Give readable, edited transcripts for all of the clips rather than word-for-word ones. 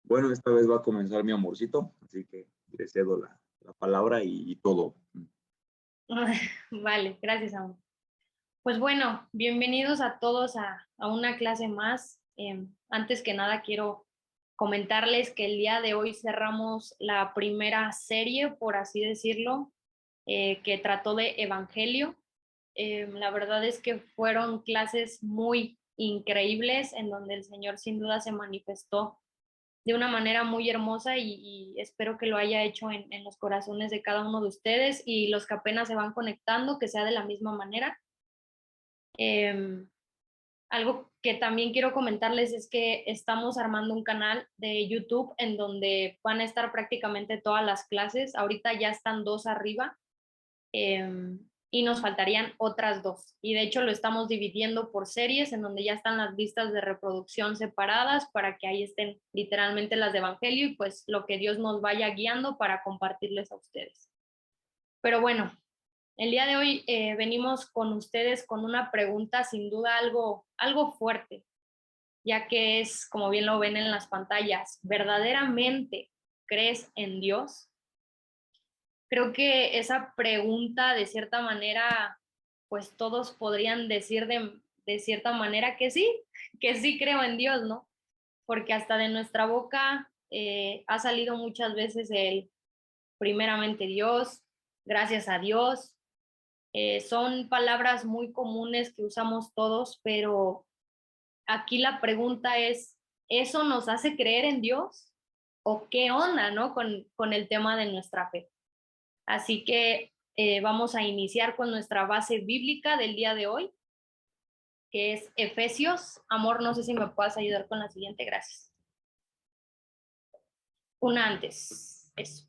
Bueno, esta vez va a comenzar mi amorcito, así que le cedo la palabra y todo. Vale, gracias, amor. Pues bueno, bienvenidos a todos a una clase más. Antes que nada, quiero comentarles que el día de hoy cerramos la primera serie, por así decirlo, que trató de Evangelio. La verdad es que fueron clases muy increíbles en donde el Señor sin duda se manifestó de una manera muy hermosa y espero que lo haya hecho en los corazones de cada uno de ustedes y los que apenas se van conectando, que sea de la misma manera. Em, Algo que también quiero comentarles es que estamos armando un canal de YouTube en donde van a estar prácticamente todas las clases. Ahorita ya están 2 arriba, y nos faltarían otras 2. Y de hecho lo estamos dividiendo por series en donde ya están las listas de reproducción separadas para que ahí estén literalmente las de Evangelio y pues lo que Dios nos vaya guiando para compartirles a ustedes. Pero bueno, el día de hoy venimos con ustedes con una pregunta sin duda algo fuerte, ya que es, como bien lo ven en las pantallas, ¿verdaderamente crees en Dios? Creo que esa pregunta, de cierta manera, pues todos podrían decir de cierta manera que sí creo en Dios, ¿no? Porque hasta de nuestra boca ha salido muchas veces el primeramente Dios, gracias a Dios. Son palabras muy comunes que usamos todos, pero aquí la pregunta es, ¿eso nos hace creer en Dios? ¿O qué onda, no? Con el tema de nuestra fe. Así que vamos a iniciar con nuestra base bíblica del día de hoy, que es Efesios. Amor, no sé si me puedas ayudar con la siguiente, gracias. Una antes, eso.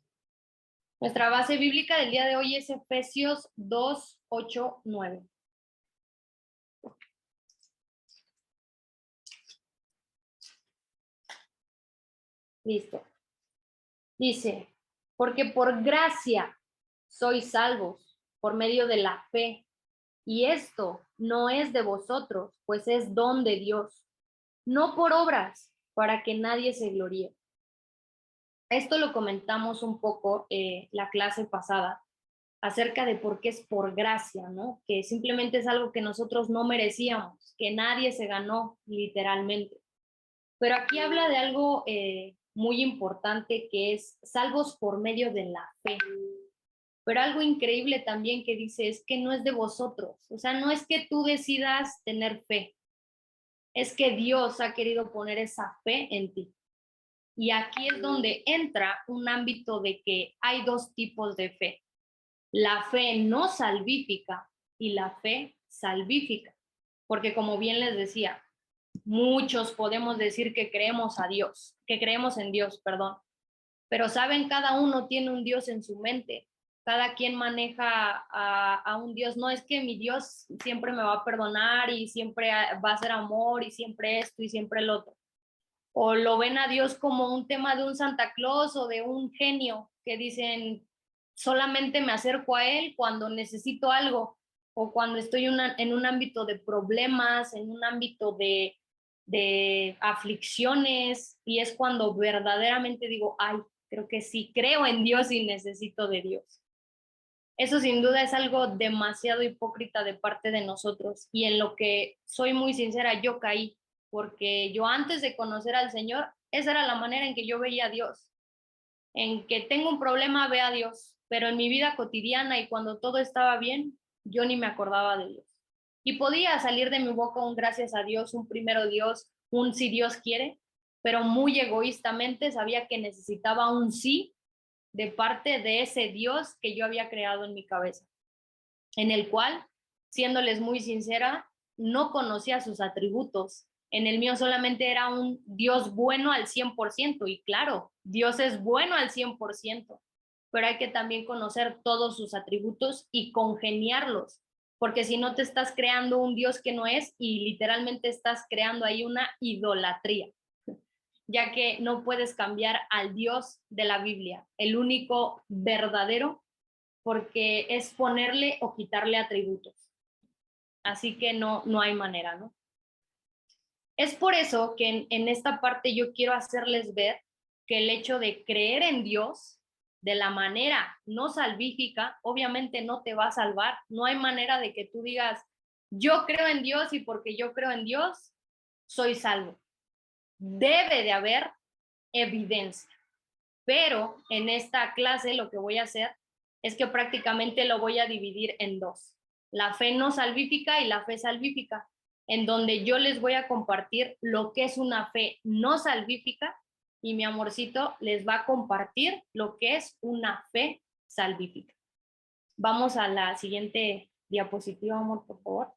Nuestra base bíblica del día de hoy es Efesios 2, 8, 9. Listo. Dice, porque por gracia sois salvos por medio de la fe, y esto no es de vosotros, pues es don de Dios, no por obras, para que nadie se gloríe. Esto lo comentamos un poco la clase pasada, acerca de por qué es por gracia, ¿no? Que simplemente es algo que nosotros no merecíamos, que nadie se ganó literalmente. Pero aquí habla de algo muy importante que es salvos por medio de la fe. Pero algo increíble también que dice es que no es de vosotros, o sea, no es que tú decidas tener fe, es que Dios ha querido poner esa fe en ti. Y aquí es donde entra un ámbito de que hay 2 tipos de fe, la fe no salvífica y la fe salvífica, porque como bien les decía, muchos podemos decir que creemos a Dios, que creemos en Dios, perdón, pero saben, cada uno tiene un Dios en su mente, cada quien maneja a un Dios, no es que mi Dios siempre me va a perdonar y siempre va a ser amor y siempre esto y siempre el otro, o lo ven a Dios como un tema de un Santa Claus o de un genio que dicen, solamente me acerco a él cuando necesito algo o cuando estoy en un ámbito de problemas, en un ámbito de aflicciones, y es cuando verdaderamente digo, ay, creo que sí, creo en Dios y necesito de Dios. Eso sin duda es algo demasiado hipócrita de parte de nosotros y en lo que soy muy sincera, yo caí, porque yo antes de conocer al Señor, esa era la manera en que yo veía a Dios, en que tengo un problema, ve a Dios, pero en mi vida cotidiana y cuando todo estaba bien, yo ni me acordaba de Dios. Y podía salir de mi boca un gracias a Dios, un primero Dios, un si Dios quiere, pero muy egoístamente sabía que necesitaba un sí de parte de ese Dios que yo había creado en mi cabeza, en el cual, siéndoles muy sincera, no conocía sus atributos. En el mío solamente era un Dios bueno al 100%, y claro, Dios es bueno al 100%, pero hay que también conocer todos sus atributos y congeniarlos, porque si no te estás creando un Dios que no es y literalmente estás creando ahí una idolatría, ya que no puedes cambiar al Dios de la Biblia, el único verdadero, porque es ponerle o quitarle atributos. Así que no hay manera, ¿no? Es por eso que en esta parte yo quiero hacerles ver que el hecho de creer en Dios de la manera no salvífica, obviamente no te va a salvar. No hay manera de que tú digas, yo creo en Dios y porque yo creo en Dios, soy salvo. Debe de haber evidencia. Pero en esta clase lo que voy a hacer es que prácticamente lo voy a dividir en dos. La fe no salvífica y la fe salvífica, en donde yo les voy a compartir lo que es una fe no salvífica y mi amorcito les va a compartir lo que es una fe salvífica. Vamos a la siguiente diapositiva, amor, por favor.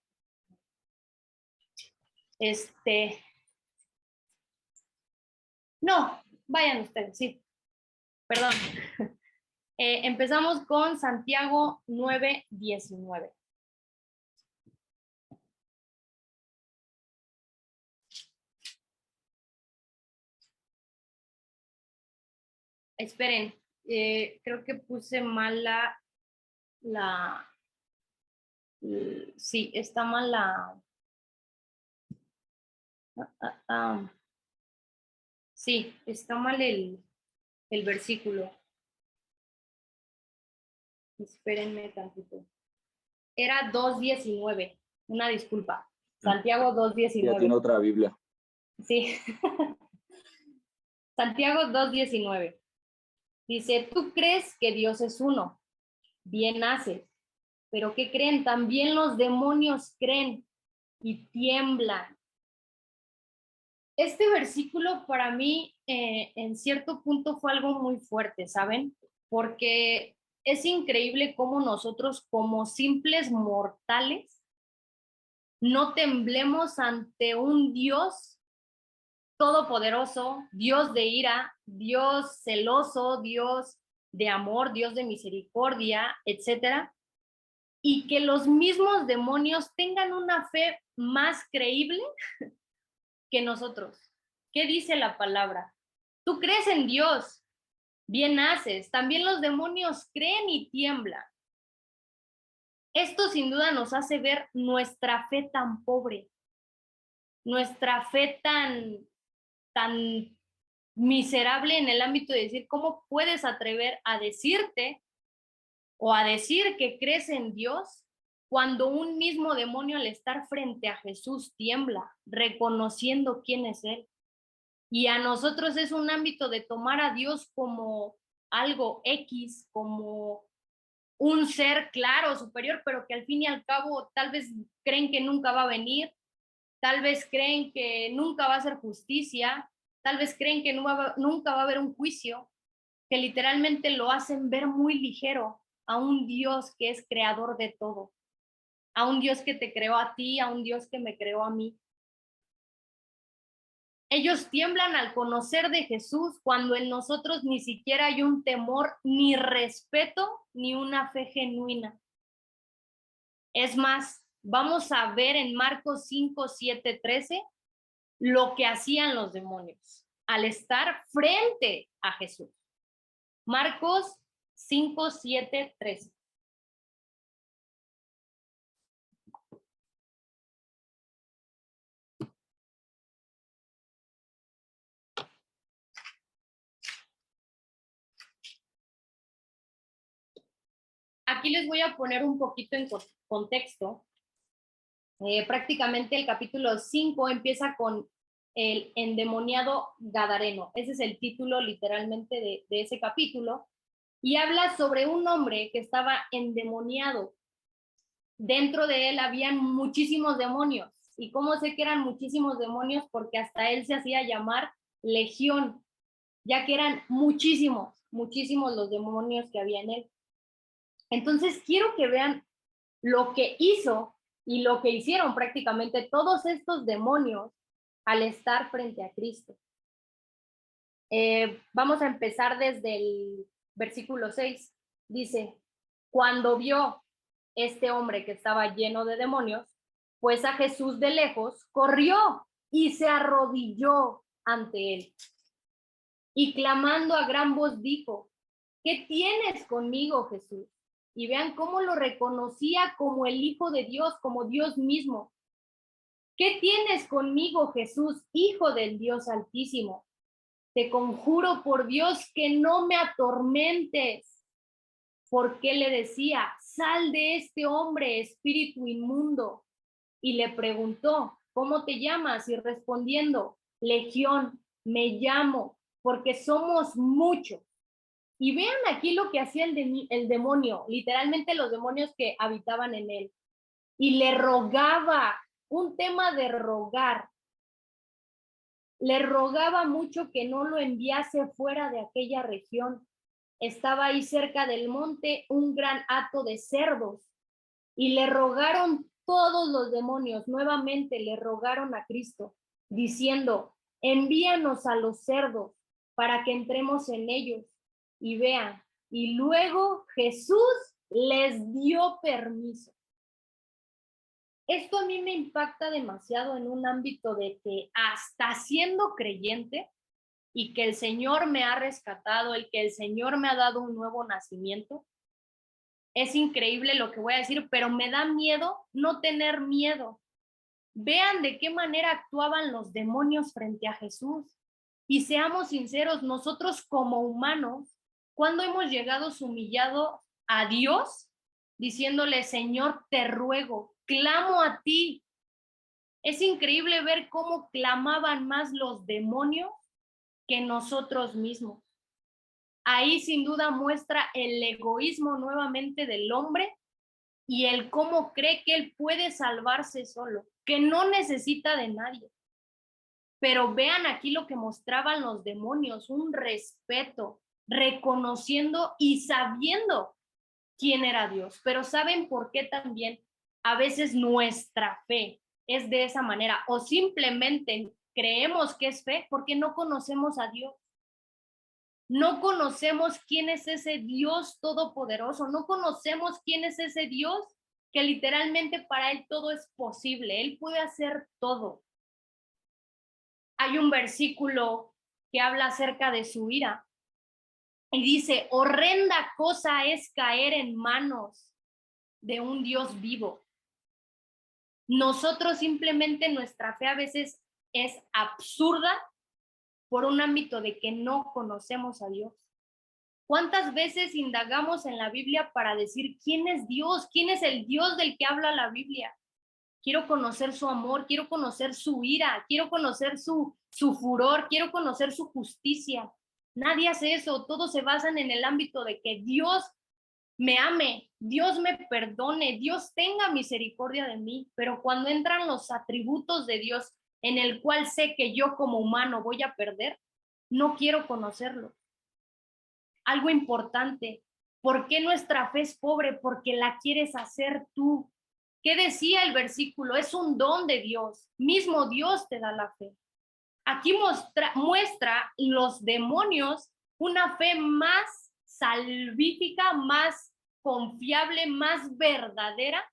No, vayan ustedes, sí. Perdón. Empezamos con Santiago 9:19. Esperen, creo que puse mal sí, está mal sí, está mal el versículo. Espérenme tantito. Era 2:19, una disculpa. Santiago 2:19. Ya tiene otra Biblia. Sí. Santiago 2:19. Dice, tú crees que Dios es uno, bien haces, pero ¿qué creen? También los demonios creen y tiemblan. Este versículo para mí en cierto punto fue algo muy fuerte, ¿saben? Porque es increíble cómo nosotros como simples mortales no temblemos ante un Dios todopoderoso, Dios de ira, Dios celoso, Dios de amor, Dios de misericordia, etcétera, y que los mismos demonios tengan una fe más creíble que nosotros. ¿Qué dice la palabra? Tú crees en Dios, bien haces. También los demonios creen y tiemblan. Esto sin duda nos hace ver nuestra fe tan pobre, nuestra fe tan miserable en el ámbito de decir, ¿cómo puedes atrever a decirte o a decir que crees en Dios cuando un mismo demonio al estar frente a Jesús tiembla, reconociendo quién es Él? Y a nosotros es un ámbito de tomar a Dios como algo X, como un ser claro, superior, pero que al fin y al cabo tal vez creen que nunca va a venir, tal vez creen que nunca va a ser justicia, tal vez creen que nunca va a haber un juicio, que literalmente lo hacen ver muy ligero a un Dios que es creador de todo, a un Dios que te creó a ti, a un Dios que me creó a mí. Ellos tiemblan al conocer de Jesús cuando en nosotros ni siquiera hay un temor, ni respeto, ni una fe genuina. Es más, vamos a ver en Marcos 5, 7, 13 lo que hacían los demonios al estar frente a Jesús. Marcos 5, 7, 13. Aquí les voy a poner un poquito en contexto. Prácticamente el capítulo 5 empieza con el endemoniado gadareno. Ese es el título literalmente de ese capítulo. Y habla sobre un hombre que estaba endemoniado. Dentro de él habían muchísimos demonios. ¿Y cómo sé que eran muchísimos demonios? Porque hasta él se hacía llamar Legión, ya que eran muchísimos los demonios que había en él. Entonces quiero que vean lo que hizo y lo que hicieron prácticamente todos estos demonios al estar frente a Cristo. Vamos a empezar desde el versículo 6. Dice, cuando vio este hombre que estaba lleno de demonios, pues a Jesús de lejos, corrió y se arrodilló ante él. Y clamando a gran voz dijo, ¿qué tienes conmigo, Jesús? Y vean cómo lo reconocía como el Hijo de Dios, como Dios mismo. ¿Qué tienes conmigo, Jesús, Hijo del Dios Altísimo? te conjuro por Dios que no me atormentes. Porque le decía, sal de este hombre, espíritu inmundo. Y le preguntó, ¿cómo te llamas? Y respondiendo, Legión, me llamo, porque somos muchos. Y vean aquí lo que hacía el demonio, literalmente los demonios que habitaban en él. Y le rogaba, un tema de rogar. Le rogaba mucho que no lo enviase fuera de aquella región. Estaba ahí cerca del monte un gran hato de cerdos. Y le rogaron todos los demonios, nuevamente le rogaron a Cristo, diciendo, envíanos a los cerdos para que entremos en ellos. Y vean, y luego Jesús les dio permiso. Esto a mí me impacta demasiado en un ámbito de que hasta siendo creyente y que el Señor me ha rescatado, el que el Señor me ha dado un nuevo nacimiento, es increíble lo que voy a decir, pero me da miedo no tener miedo. Vean de qué manera actuaban los demonios frente a Jesús. Y seamos sinceros, nosotros como humanos, ¿cuándo hemos llegado humillado a Dios diciéndole, Señor, te ruego, clamo a ti? Es increíble ver cómo clamaban más los demonios que nosotros mismos. Ahí sin duda muestra el egoísmo nuevamente del hombre y el cómo cree que él puede salvarse solo, que no necesita de nadie. Pero vean aquí lo que mostraban los demonios, un respeto, reconociendo y sabiendo quién era Dios. Pero ¿saben por qué también a veces nuestra fe es de esa manera? O simplemente creemos que es fe porque no conocemos a Dios. No conocemos quién es ese Dios todopoderoso, no conocemos quién es ese Dios que literalmente para él todo es posible, él puede hacer todo. Hay un versículo que habla acerca de su ira y dice, horrenda cosa es caer en manos de un Dios vivo. Nosotros simplemente nuestra fe a veces es absurda por un ámbito de que no conocemos a Dios. ¿Cuántas veces indagamos en la Biblia para decir quién es Dios? ¿Quién es el Dios del que habla la Biblia? Quiero conocer su amor, quiero conocer su ira, quiero conocer su furor, quiero conocer su justicia. Nadie hace eso, todos se basan en el ámbito de que Dios me ame, Dios me perdone, Dios tenga misericordia de mí, pero cuando entran los atributos de Dios en el cual sé que yo como humano voy a perder, no quiero conocerlo. Algo importante, ¿por qué nuestra fe es pobre? Porque la quieres hacer tú. ¿Qué decía el versículo? Es un don de Dios, mismo Dios te da la fe. Aquí muestra los demonios una fe más salvífica, más confiable, más verdadera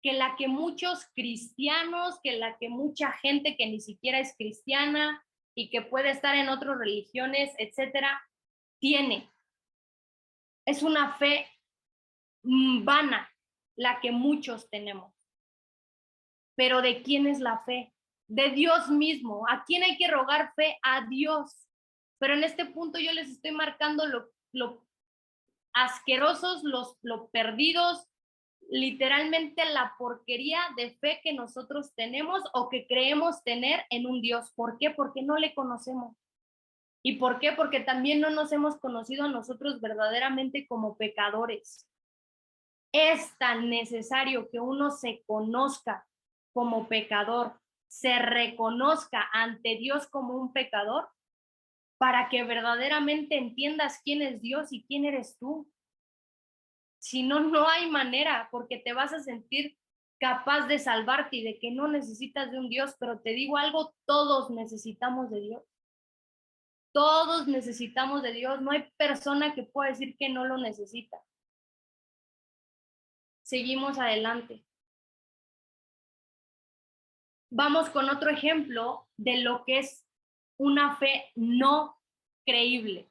que la que muchos cristianos, que la que mucha gente que ni siquiera es cristiana y que puede estar en otras religiones, etcétera, tiene. Es una fe vana la que muchos tenemos. Pero ¿de quién es la fe? De Dios mismo. ¿A quién hay que rogar fe? A Dios. Pero en este punto yo les estoy marcando lo asquerosos, lo perdidos, literalmente la porquería de fe que nosotros tenemos o que creemos tener en un Dios. ¿Por qué? Porque no le conocemos. ¿Y por qué? Porque también no nos hemos conocido a nosotros verdaderamente como pecadores. Es tan necesario que uno se conozca como pecador, se reconozca ante Dios como un pecador, para que verdaderamente entiendas quién es Dios y quién eres tú. Si no, no hay manera, porque te vas a sentir capaz de salvarte y de que no necesitas de un Dios, pero te digo algo, todos necesitamos de Dios. Todos necesitamos de Dios, no hay persona que pueda decir que no lo necesita. Seguimos adelante. Vamos con otro ejemplo de lo que es una fe no creíble.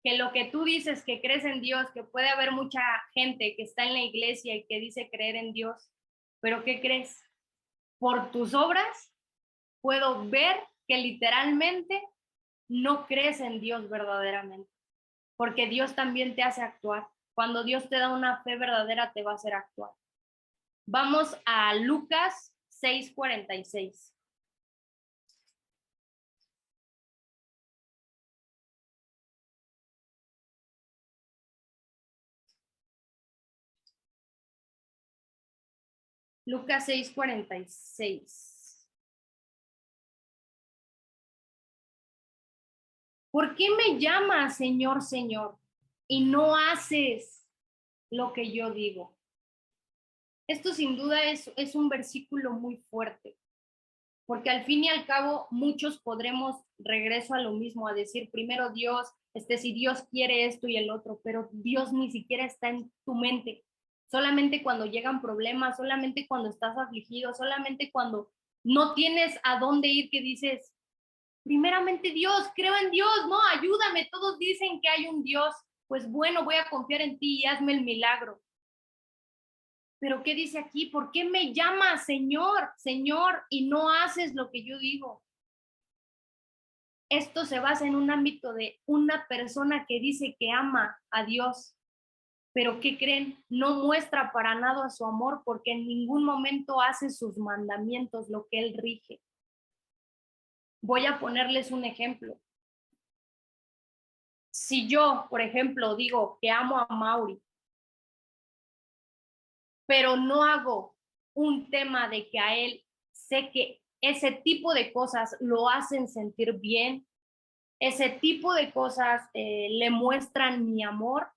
Que lo que tú dices que crees en Dios, que puede haber mucha gente que está en la iglesia y que dice creer en Dios, pero ¿qué crees? Por tus obras puedo ver que literalmente no crees en Dios verdaderamente, porque Dios también te hace actuar. Cuando Dios te da una fe verdadera, te va a hacer actuar. Vamos a Lucas 6:46. Lucas 6:46. ¿Por qué me llamas Señor, Señor, y no haces lo que yo digo? Esto sin duda es un versículo muy fuerte, porque al fin y al cabo muchos podremos regreso a lo mismo, a decir primero Dios, si Dios quiere esto y el otro, pero Dios ni siquiera está en tu mente. Solamente cuando llegan problemas, solamente cuando estás afligido, solamente cuando no tienes a dónde ir, que dices, primeramente Dios, creo en Dios, no, ayúdame, todos dicen que hay un Dios, pues bueno, voy a confiar en ti y hazme el milagro. Pero ¿qué dice aquí? ¿Por qué me llamas Señor, Señor, y no haces lo que yo digo? Esto se basa en un ámbito de una persona que dice que ama a Dios, pero ¿qué creen? No muestra para nada su amor porque en ningún momento hace sus mandamientos, lo que él rige. Voy a ponerles un ejemplo. Si yo, por ejemplo, digo que amo a Mauri, pero no hago un tema de que a él sé que ese tipo de cosas lo hacen sentir bien, ese tipo de cosas le muestran mi amor.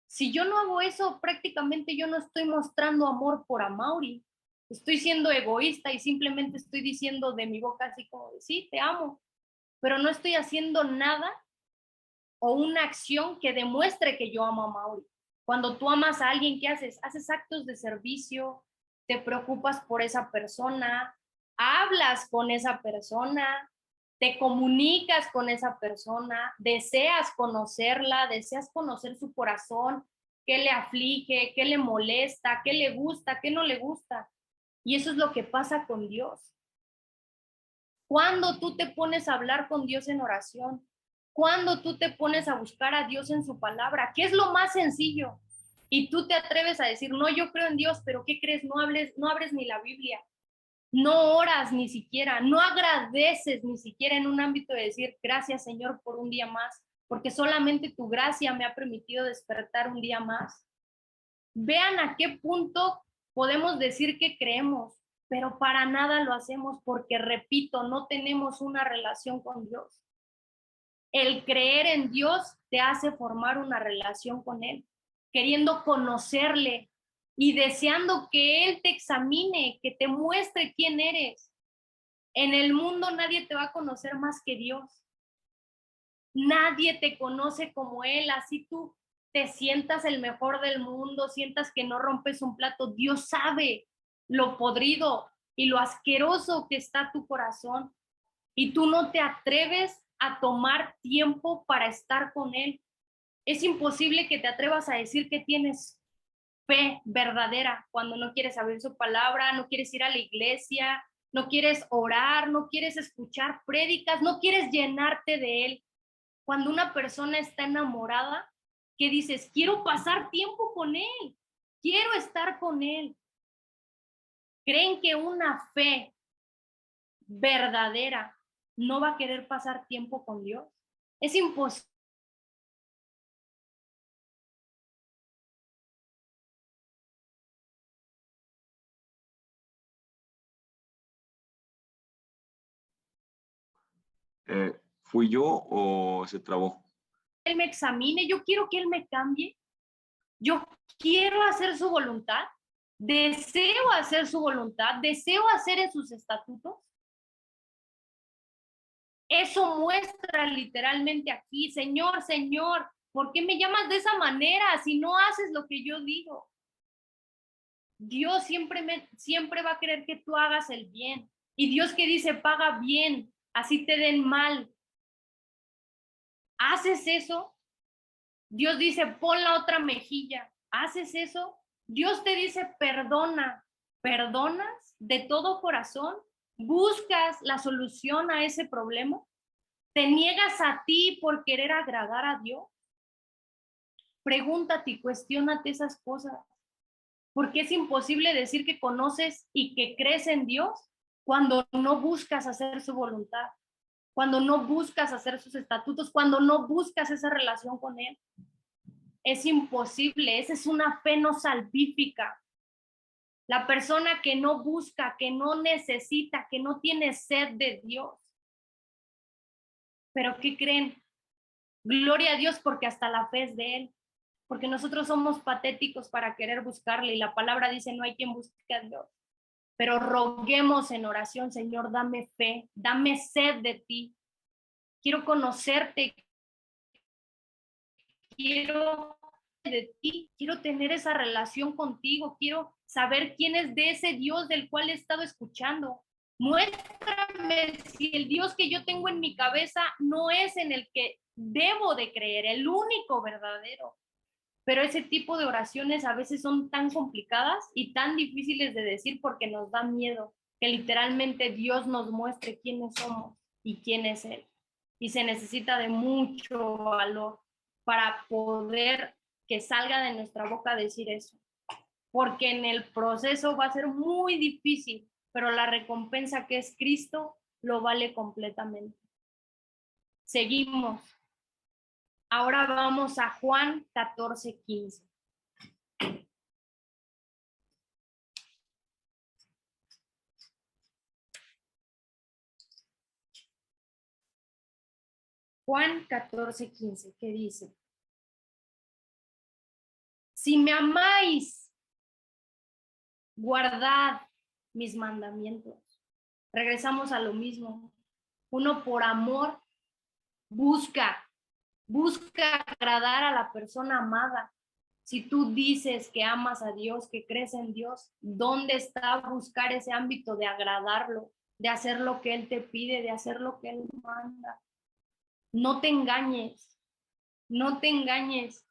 Si yo no hago eso, prácticamente yo no estoy mostrando amor por Amaury. Estoy siendo egoísta y simplemente estoy diciendo de mi boca así como de, sí, te amo, pero no estoy haciendo nada o una acción que demuestre que yo amo a Amaury. Cuando tú amas a alguien, ¿qué haces? Haces actos de servicio, te preocupas por esa persona, hablas con esa persona, te comunicas con esa persona, deseas conocerla, deseas conocer su corazón, qué le aflige, qué le molesta, qué le gusta, qué no le gusta. Y eso es lo que pasa con Dios. Cuando tú te pones a hablar con Dios en oración, cuando tú te pones a buscar a Dios en su palabra, ¿qué es lo más sencillo? Y tú te atreves a decir, no, yo creo en Dios, pero ¿qué crees? No abres ni la Biblia, no oras ni siquiera, no agradeces ni siquiera en un ámbito de decir, gracias Señor por un día más, porque solamente tu gracia me ha permitido despertar un día más. Vean a qué punto podemos decir que creemos, pero para nada lo hacemos porque, repito, no tenemos una relación con Dios. El creer en Dios te hace formar una relación con Él, queriendo conocerle y deseando que Él te examine, que te muestre quién eres. En el mundo nadie te va a conocer más que Dios. Nadie te conoce como Él, así tú te sientas el mejor del mundo, sientas que no rompes un plato. Dios sabe lo podrido y lo asqueroso que está tu corazón y tú no te atreves a tomar tiempo para estar con Él. Es imposible que te atrevas a decir que tienes fe verdadera cuando no quieres abrir su palabra, no quieres ir a la iglesia, no quieres orar, no quieres escuchar prédicas, no quieres llenarte de Él. Cuando una persona está enamorada, que dices, quiero pasar tiempo con Él, quiero estar con Él. ¿Creen que una fe verdadera no va a querer pasar tiempo con Dios? Es imposible. ¿Fui yo o se trabó? Él me examine, yo quiero que Él me cambie, yo quiero hacer su voluntad, deseo hacer su voluntad, deseo hacer en sus estatutos. Eso muestra literalmente aquí, Señor, Señor, ¿por qué me llamas de esa manera si no haces lo que yo digo? Dios siempre va a querer que tú hagas el bien. Y Dios que dice, paga bien, así te den mal. ¿Haces eso? Dios dice, pon la otra mejilla. ¿Haces eso? Dios te dice, perdona. ¿Perdonas de todo corazón? ¿Buscas la solución a ese problema? ¿Te niegas a ti por querer agradar a Dios? Pregúntate y cuestiónate esas cosas. Porque es imposible decir que conoces y que crees en Dios cuando no buscas hacer su voluntad, cuando no buscas hacer sus estatutos, cuando no buscas esa relación con Él. Es imposible, esa es una fe no salvífica. La persona que no busca, que no necesita, que no tiene sed de Dios. Pero ¿qué creen? Gloria a Dios porque hasta la fe es de Él. Porque nosotros somos patéticos para querer buscarle y la palabra dice no hay quien busque a Dios. Pero roguemos en oración, Señor, dame fe, dame sed de ti. Quiero conocerte, quiero de ti, quiero tener esa relación contigo, quiero saber quién es de ese Dios del cual he estado escuchando. Muéstrame si el Dios que yo tengo en mi cabeza no es en el que debo de creer, el único verdadero. Pero ese tipo de oraciones a veces son tan complicadas y tan difíciles de decir porque nos da miedo que literalmente Dios nos muestre quiénes somos y quién es Él. Y se necesita de mucho valor para poder que salga de nuestra boca decir eso. Porque en el proceso va a ser muy difícil, pero la recompensa que es Cristo lo vale completamente. Seguimos. Ahora vamos a Juan 14:15. Juan 14:15, ¿qué dice? Si me amáis, guardad mis mandamientos. Regresamos a lo mismo. Uno por amor busca agradar a la persona amada. Si tú dices que amas a Dios, que crees en Dios, ¿dónde está buscar ese ámbito de agradarlo, de hacer lo que Él te pide, de hacer lo que Él manda? No te engañes, no te engañes.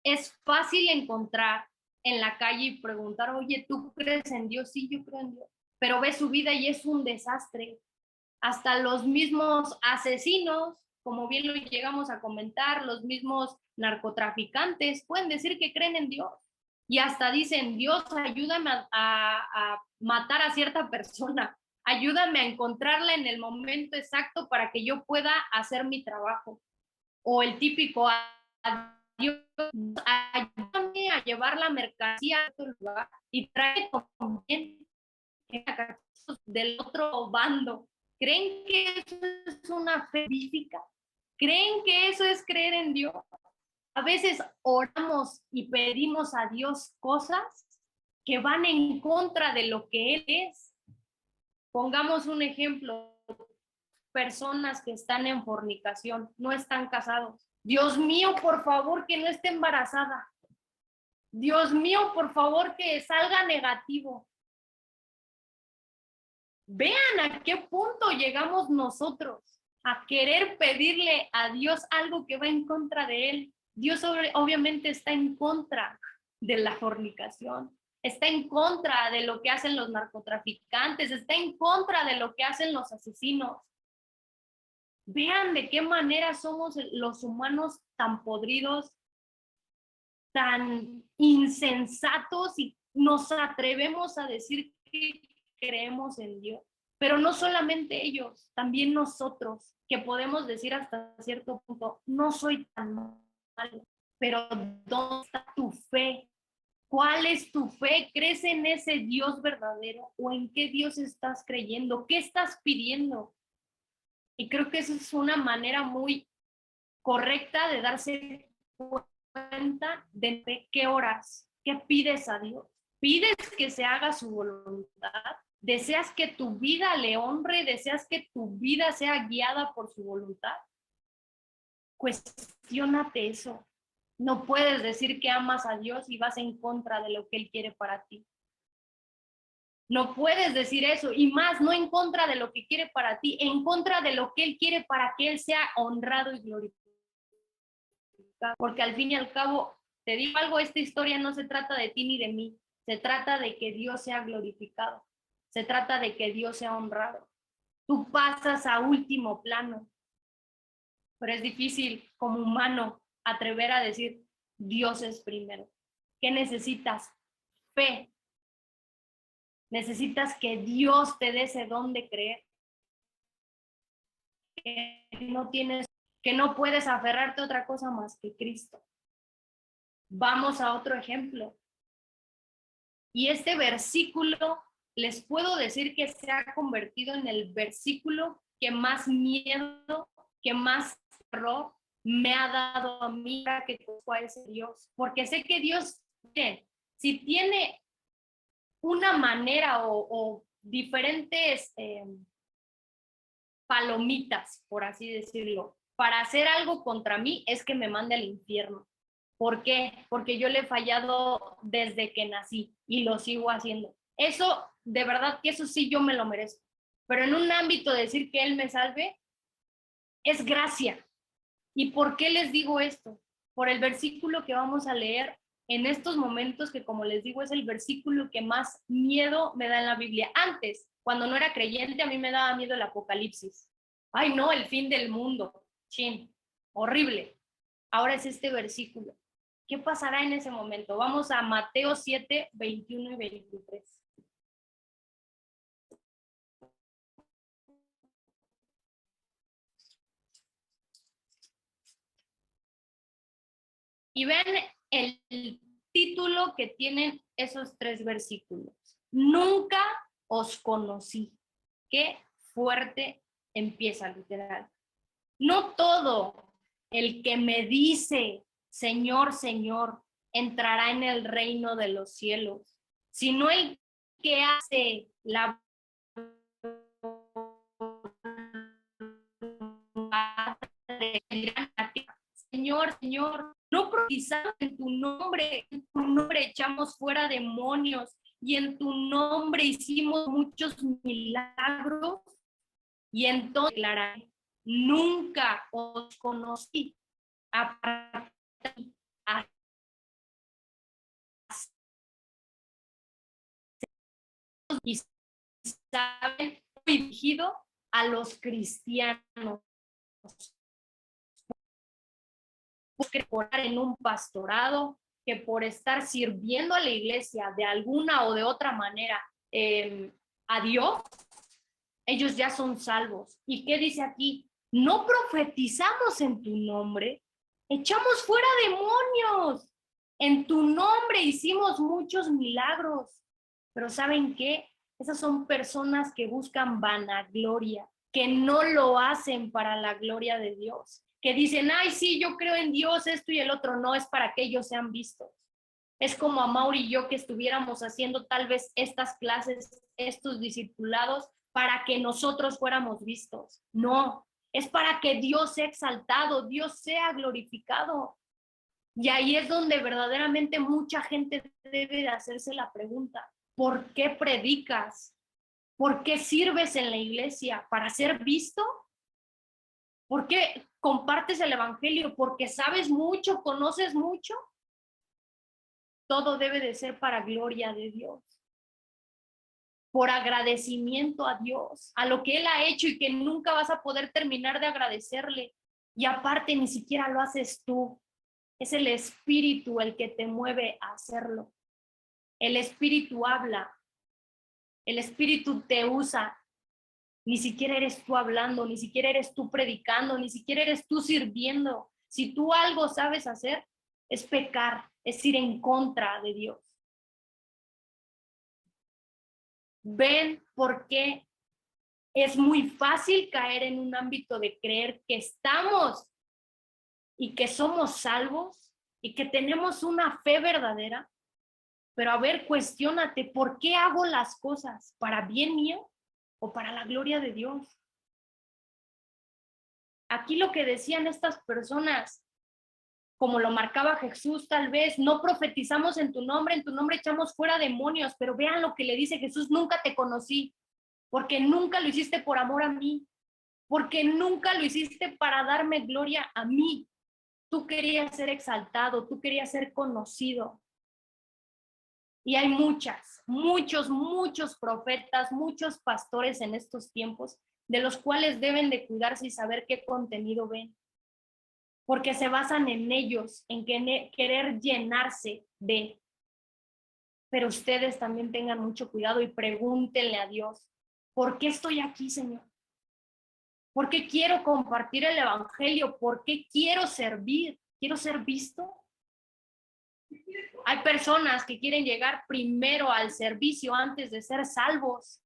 Es fácil encontrar en la calle y preguntar, oye, ¿tú crees en Dios? Sí, yo creo en Dios. Pero ve su vida y es un desastre. Hasta los mismos asesinos, como bien lo llegamos a comentar, los mismos narcotraficantes pueden decir que creen en Dios. Y hasta dicen, Dios, ayúdame a matar a cierta persona. Ayúdame a encontrarla en el momento exacto para que yo pueda hacer mi trabajo. O el típico, Dios, ayúdame a llevar la mercancía a otro lugar y trae también del otro bando. ¿Creen que eso es una fe bíblica? ¿Creen que eso es creer en Dios? A veces oramos y pedimos a Dios cosas que van en contra de lo que Él es. Pongamos un ejemplo, personas que están en fornicación, no están casados. Dios mío, por favor, que no esté embarazada. Dios mío, por favor, que salga negativo. Vean a qué punto llegamos nosotros a querer pedirle a Dios algo que va en contra de Él. Dios obviamente está en contra de la fornicación, está en contra de lo que hacen los narcotraficantes, está en contra de lo que hacen los asesinos. Vean de qué manera somos los humanos tan podridos, tan insensatos y nos atrevemos a decir que creemos en Dios. Pero no solamente ellos, también nosotros, que podemos decir hasta cierto punto, no soy tan malo, pero ¿dónde está tu fe? ¿Cuál es tu fe? ¿Crees en ese Dios verdadero o en qué Dios estás creyendo? ¿Qué estás pidiendo? Y creo que esa es una manera muy correcta de darse cuenta de qué oras, qué pides a Dios. ¿Pides que se haga su voluntad? ¿Deseas que tu vida le honre? ¿Deseas que tu vida sea guiada por su voluntad? Cuestiónate eso. No puedes decir que amas a Dios y vas en contra de lo que Él quiere para ti. No puedes decir eso, y más, no en contra de lo que quiere para ti, en contra de lo que Él quiere para que Él sea honrado y glorificado. Porque al fin y al cabo, te digo algo, esta historia no se trata de ti ni de mí, se trata de que Dios sea glorificado, se trata de que Dios sea honrado. tú pasas a último plano. Pero es difícil como humano atrever a decir, Dios es primero. ¿Qué necesitas? Fe. Necesitas que Dios te dé ese don de creer. Que no puedes aferrarte a otra cosa más que Cristo. Vamos a otro ejemplo. Y este versículo, les puedo decir que se ha convertido en el versículo que más miedo, que más terror me ha dado a mí para que conozco a ese Dios. Porque sé que Dios, si tiene una manera o diferentes palomitas, por así decirlo, para hacer algo contra mí, es que me mande al infierno. ¿Por qué? Porque yo le he fallado desde que nací y lo sigo haciendo. Eso, de verdad que eso sí yo me lo merezco. Pero en un ámbito de decir que Él me salve, es gracia. ¿Y por qué les digo esto? Por el versículo que vamos a leer en estos momentos, que como les digo es el versículo que más miedo me da en la Biblia. Antes, cuando no era creyente, a mí me daba miedo el Apocalipsis. Ay, no, el fin del mundo. Chin, horrible. Ahora es este versículo. ¿Qué pasará en ese momento? Vamos a Mateo 7, 21 y 23. Y ven el título que tienen esos 3 versículos. Nunca os conocí. Qué fuerte empieza, literal. No todo el que me dice, Señor, Señor, entrará en el reino de los cielos, sino el que hace la Señor, Señor, no profetizamos en tu nombre echamos fuera demonios y en tu nombre hicimos muchos milagros. Y entonces declararé, nunca os conocí. Y saben, dirigido a los cristianos. Por en un pastorado, que por estar sirviendo a la iglesia de alguna o de otra manera a Dios, ellos ya son salvos. ¿Y qué dice aquí? No profetizamos en tu nombre, echamos fuera demonios, en tu nombre hicimos muchos milagros. Pero ¿saben qué? Esas son personas que buscan vanagloria, que no lo hacen para la gloria de Dios, que dicen, ay, sí, yo creo en Dios, esto y el otro. No, es para que ellos sean vistos. Es como a Mauri y yo que estuviéramos haciendo tal vez estas clases, estos discipulados, para que nosotros fuéramos vistos. No, es para que Dios sea exaltado, Dios sea glorificado. Y ahí es donde verdaderamente mucha gente debe de hacerse la pregunta, ¿por qué predicas? ¿Por qué sirves en la iglesia? ¿Para ser visto? ¿Por qué compartes el evangelio? ¿Porque sabes mucho, conoces mucho? Todo debe de ser para gloria de Dios, por agradecimiento a Dios, a lo que Él ha hecho y que nunca vas a poder terminar de agradecerle. Y aparte ni siquiera lo haces tú, es el Espíritu el que te mueve a hacerlo. El Espíritu habla, el Espíritu te usa. Ni siquiera eres tú hablando, ni siquiera eres tú predicando, ni siquiera eres tú sirviendo. Si tú algo sabes hacer, es pecar, es ir en contra de Dios. ¿Ven por qué es muy fácil caer en un ámbito de creer que estamos y que somos salvos y que tenemos una fe verdadera? Pero a ver, cuestiónate, ¿por qué hago las cosas? ¿Para bien mío o para la gloria de Dios? Aquí lo que decían estas personas, como lo marcaba Jesús, tal vez, no profetizamos en tu nombre echamos fuera demonios, pero vean lo que le dice Jesús, nunca te conocí, porque nunca lo hiciste por amor a mí, porque nunca lo hiciste para darme gloria a mí. Tú querías ser exaltado, tú querías ser conocido. Y hay muchos profetas, muchos pastores en estos tiempos de los cuales deben de cuidarse y saber qué contenido ven, porque se basan en ellos, en querer llenarse de. Pero ustedes también tengan mucho cuidado y pregúntenle a Dios, ¿por qué estoy aquí, Señor? ¿Por qué quiero compartir el evangelio? ¿Por qué quiero servir? ¿Quiero ser visto? Hay personas que quieren llegar primero al servicio antes de ser salvos.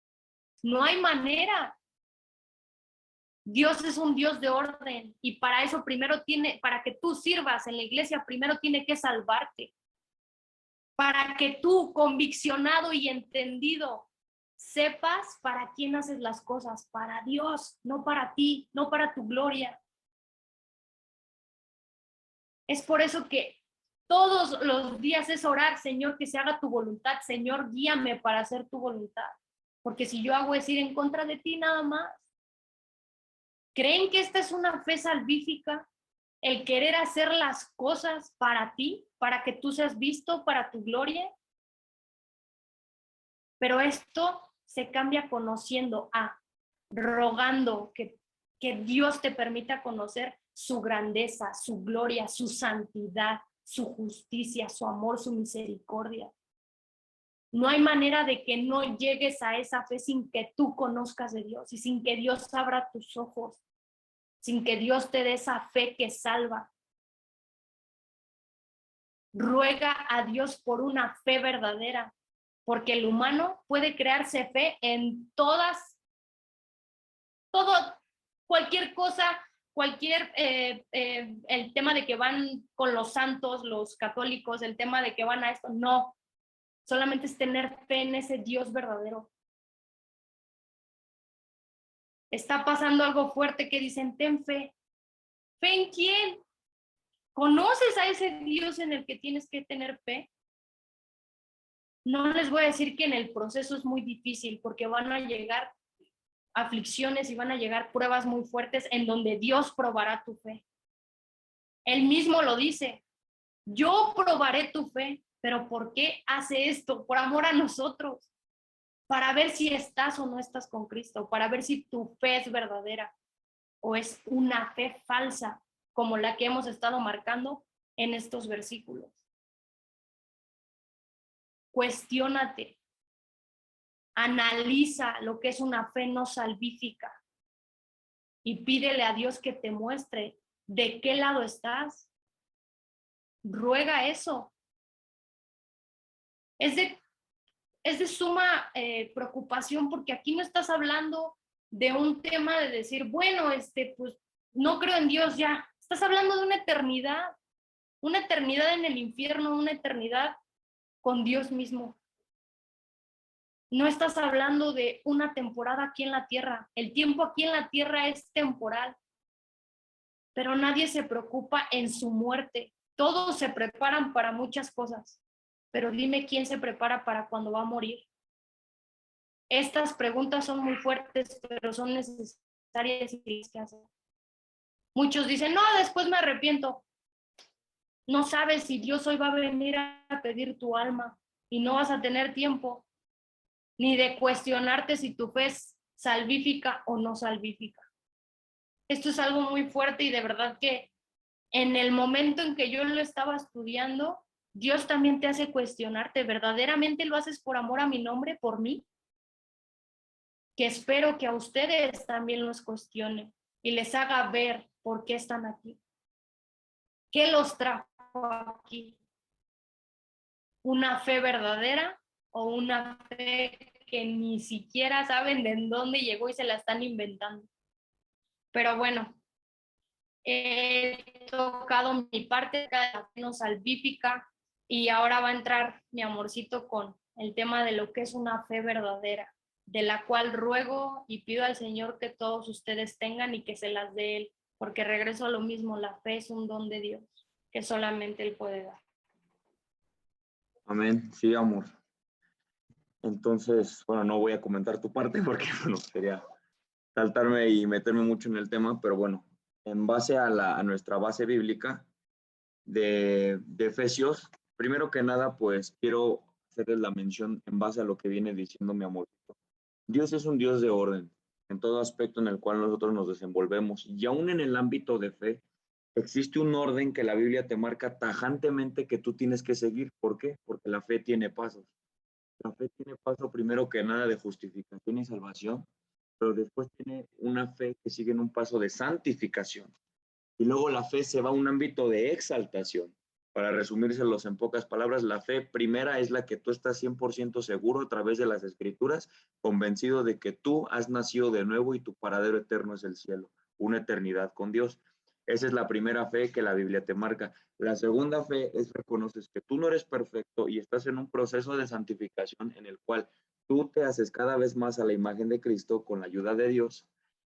No hay manera. Dios es un Dios de orden y para eso para que tú sirvas en la iglesia, primero tiene que salvarte. Para que tú, conviccionado y entendido, sepas para quién haces las cosas, para Dios, no para ti, no para tu gloria. Es por eso que todos los días es orar, Señor, que se haga tu voluntad, Señor, guíame para hacer tu voluntad. Porque si yo hago es ir en contra de ti nada más. ¿Creen que esta es una fe salvífica? El querer hacer las cosas para ti, para que tú seas visto, para tu gloria. Pero esto se cambia conociendo rogando que Dios te permita conocer su grandeza, su gloria, su santidad, su justicia, su amor, su misericordia. No hay manera de que no llegues a esa fe sin que tú conozcas de Dios y sin que Dios abra tus ojos, sin que Dios te dé esa fe que salva. Ruega a Dios por una fe verdadera, porque el humano puede crearse fe en cualquier cosa, el tema de que van con los santos, los católicos, el tema de que van a esto, no, solamente es tener fe en ese Dios verdadero. Está pasando algo fuerte que dicen, ten fe. ¿Fe en quién? ¿Conoces a ese Dios en el que tienes que tener fe? No les voy a decir que en el proceso es muy difícil porque van a llegar aflicciones y van a llegar pruebas muy fuertes en donde Dios probará tu fe. Él mismo lo dice, yo probaré tu fe, pero ¿por qué hace esto? Por amor a nosotros, para ver si estás o no estás con Cristo, para ver si tu fe es verdadera o es una fe falsa, como la que hemos estado marcando en estos versículos. Cuestiónate, analiza lo que es una fe no salvífica y pídele a Dios que te muestre de qué lado estás. Ruega eso. Es de suma preocupación porque aquí no estás hablando de un tema de decir, bueno, pues no creo en Dios ya. Estás hablando de una eternidad en el infierno, una eternidad con Dios mismo. No estás hablando de una temporada aquí en la tierra. El tiempo aquí en la tierra es temporal, pero nadie se preocupa en su muerte. Todos se preparan para muchas cosas, pero dime quién se prepara para cuando va a morir. Estas preguntas son muy fuertes, pero son necesarias y que hacer. Muchos dicen, no, después me arrepiento. No sabes si Dios hoy va a venir a pedir tu alma y no vas a tener tiempo ni de cuestionarte si tu fe es salvífica o no salvífica. Esto es algo muy fuerte y de verdad que en el momento en que yo lo estaba estudiando, Dios también te hace cuestionarte, ¿verdaderamente lo haces por amor a mi nombre, por mí? Que espero que a ustedes también los cuestione y les haga ver por qué están aquí. ¿Qué los trajo aquí? ¿Una fe verdadera o una fe que ni siquiera saben de dónde llegó y se la están inventando? Pero bueno, he tocado mi parte de la fe no salvífica y ahora va a entrar mi amorcito con el tema de lo que es una fe verdadera, de la cual ruego y pido al Señor que todos ustedes tengan y que se las dé Él, porque regreso a lo mismo, la fe es un don de Dios que solamente Él puede dar. Amén. Sí, amor. Entonces, bueno, no voy a comentar tu parte porque, bueno, sería saltarme y meterme mucho en el tema, pero bueno, en base a nuestra base bíblica de Efesios, primero que nada, pues quiero hacerles la mención en base a lo que viene diciendo mi amor. Dios es un Dios de orden. en todo aspecto en el cual nosotros nos desenvolvemos. Y aún en el ámbito de fe, existe un orden que la Biblia te marca tajantemente que tú tienes que seguir. ¿Por qué? Porque la fe tiene pasos. La fe tiene paso primero que nada de justificación y salvación, pero después tiene una fe que sigue en un paso de santificación. Y luego la fe se va a un ámbito de exaltación. Para resumírselos en pocas palabras, la fe primera es la que tú estás 100% seguro a través de las escrituras, convencido de que tú has nacido de nuevo y tu paradero eterno es el cielo, una eternidad con Dios. Esa es la primera fe que la Biblia te marca. La segunda fe es reconoces que tú no eres perfecto y estás en un proceso de santificación en el cual tú te haces cada vez más a la imagen de Cristo con la ayuda de Dios,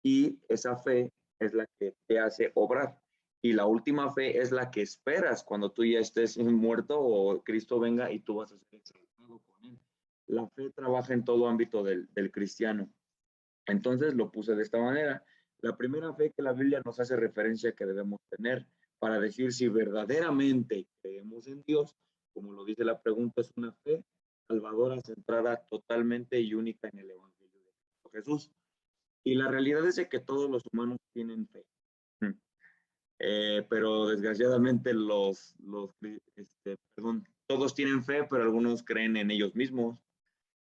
y esa fe es la que te hace obrar. Y la última fe es la que esperas cuando tú ya estés muerto o Cristo venga y tú vas a ser exaltado con él. La fe trabaja en todo ámbito del cristiano. Entonces lo puse de esta manera. La primera fe que la Biblia nos hace referencia que debemos tener para decir si verdaderamente creemos en Dios, como lo dice la pregunta, es una fe salvadora centrada totalmente y única en el Evangelio de Jesús. Y la realidad es de que todos los humanos tienen fe. Pero desgraciadamente todos tienen fe, pero algunos creen en ellos mismos,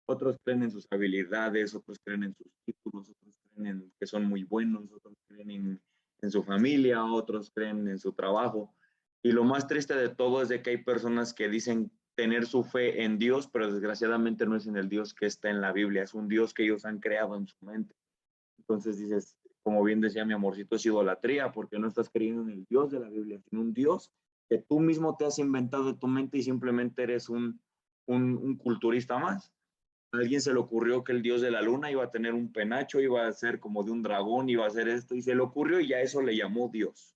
otros creen en sus habilidades, otros creen en sus títulos, otros creen en que son muy buenos, otros creen en su familia, otros creen en su trabajo. Y lo más triste de todo es de que hay personas que dicen tener su fe en Dios, pero desgraciadamente no es en el Dios que está en la Biblia, es un Dios que ellos han creado en su mente. Entonces dices, como bien decía mi amorcito, es idolatría, porque no estás creyendo en el Dios de la Biblia, sino un Dios que tú mismo te has inventado de tu mente y simplemente eres un culturista más. A alguien se le ocurrió que el dios de la luna iba a tener un penacho, iba a ser como de un dragón, iba a hacer esto, y se le ocurrió y ya eso le llamó Dios.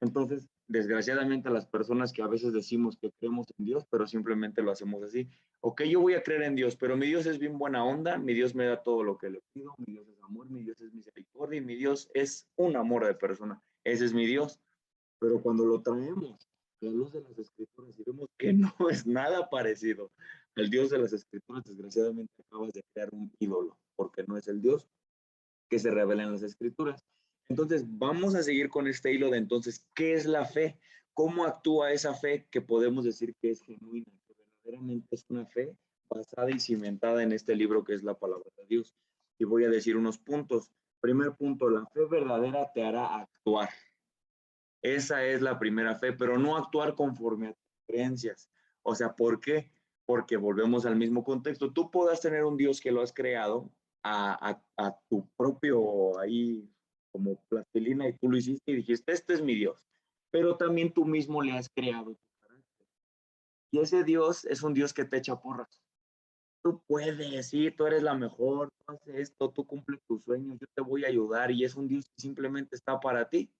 Entonces, desgraciadamente, a las personas que a veces decimos que creemos en Dios, pero simplemente lo hacemos así. Ok, yo voy a creer en Dios, pero mi Dios es bien buena onda, mi Dios me da todo lo que le pido, mi Dios es amor, mi Dios es misericordia, y mi Dios es un amor de persona. Ese es mi Dios. Pero cuando lo traemos a la luz de las Escrituras y vemos que no es nada parecido al Dios de las Escrituras, desgraciadamente acabas de crear un ídolo, porque no es el Dios que se revela en las Escrituras. Entonces, vamos a seguir con este hilo de entonces, ¿qué es la fe? ¿Cómo actúa esa fe que podemos decir que es genuina, que verdaderamente es una fe basada y cimentada en este libro que es la palabra de Dios? Y voy a decir unos puntos. Primer punto, la fe verdadera te hará actuar. Esa es la primera fe, pero no actuar conforme a tus creencias. O sea, ¿por qué? Porque volvemos al mismo contexto. Tú puedas tener un Dios que lo has creado a tu propio ahí como plastilina y tú lo hiciste y dijiste, este es mi Dios. Pero también tú mismo le has creado tu carácter. Y ese Dios es un Dios que te echa porras. Tú puedes, sí, tú eres la mejor, tú haces esto, tú cumples tus sueños, yo te voy a ayudar y es un Dios que simplemente está para ti.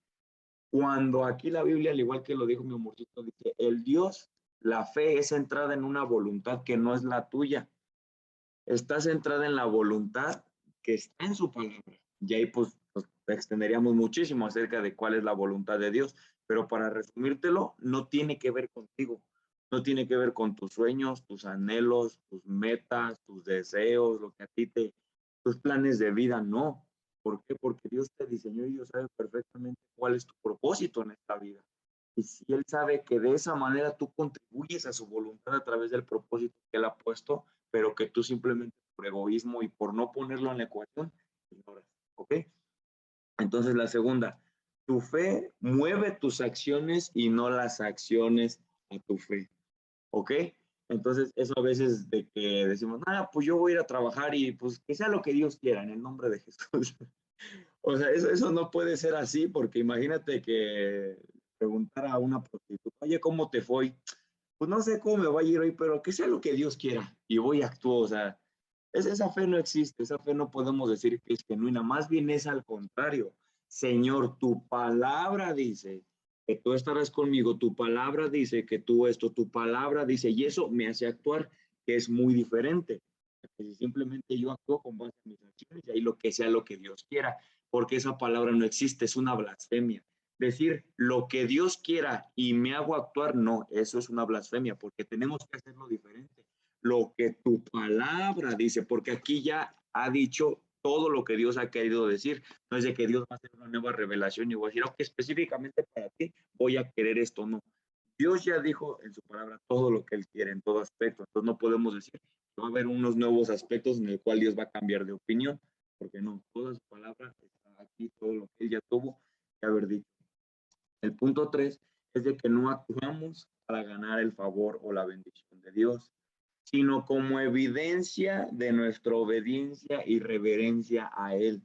Cuando aquí la Biblia, al igual que lo dijo mi amorcito, dice, el Dios, la fe es centrada en una voluntad que no es la tuya. Está centrada en la voluntad que está en su palabra. Y ahí pues nos extenderíamos muchísimo acerca de cuál es la voluntad de Dios. Pero para resumírtelo, no tiene que ver contigo. No tiene que ver con tus sueños, tus anhelos, tus metas, tus deseos, lo que a ti te, tus planes de vida, no. ¿Por qué? Porque Dios te diseñó y Dios sabe perfectamente cuál es tu propósito en esta vida. Y si Él sabe que de esa manera tú contribuyes a su voluntad a través del propósito que Él ha puesto, pero que tú simplemente por egoísmo y por no ponerlo en la ecuación, ignoras. ¿Ok? Entonces la segunda, tu fe mueve tus acciones y no las acciones a tu fe. ¿Ok? Entonces, eso a veces de que decimos, pues yo voy a ir a trabajar y pues que sea lo que Dios quiera en el nombre de Jesús. O sea, eso no puede ser así, porque imagínate que preguntar a una prostituta, oye, ¿cómo te fue? Pues no sé cómo me va a ir hoy, pero que sea lo que Dios quiera. Y voy y actúo, o sea, esa fe no existe, esa fe no podemos decir que es genuina, más bien es al contrario. Señor, tu palabra dice que tú estarás conmigo, tu palabra dice que tú esto, tu palabra dice, y eso me hace actuar, que es muy diferente. Que si simplemente yo actúo con base en mis acciones y ahí lo que sea lo que Dios quiera, porque esa palabra no existe, es una blasfemia. Decir lo que Dios quiera y me hago actuar, no, eso es una blasfemia, porque tenemos que hacerlo diferente. Lo que tu palabra dice, porque aquí ya ha dicho todo lo que Dios ha querido decir. No es de que Dios va a hacer una nueva revelación y voy a decir, ok, específicamente para ti voy a querer esto, no. Dios ya dijo en su palabra todo lo que Él quiere en todo aspecto, entonces no podemos decir que va a haber unos nuevos aspectos en el cual Dios va a cambiar de opinión, porque no, toda su palabra está aquí, todo lo que Él ya tuvo que haber dicho. El punto 3 es de que no actuamos para ganar el favor o la bendición de Dios, sino como evidencia de nuestra obediencia y reverencia a Él.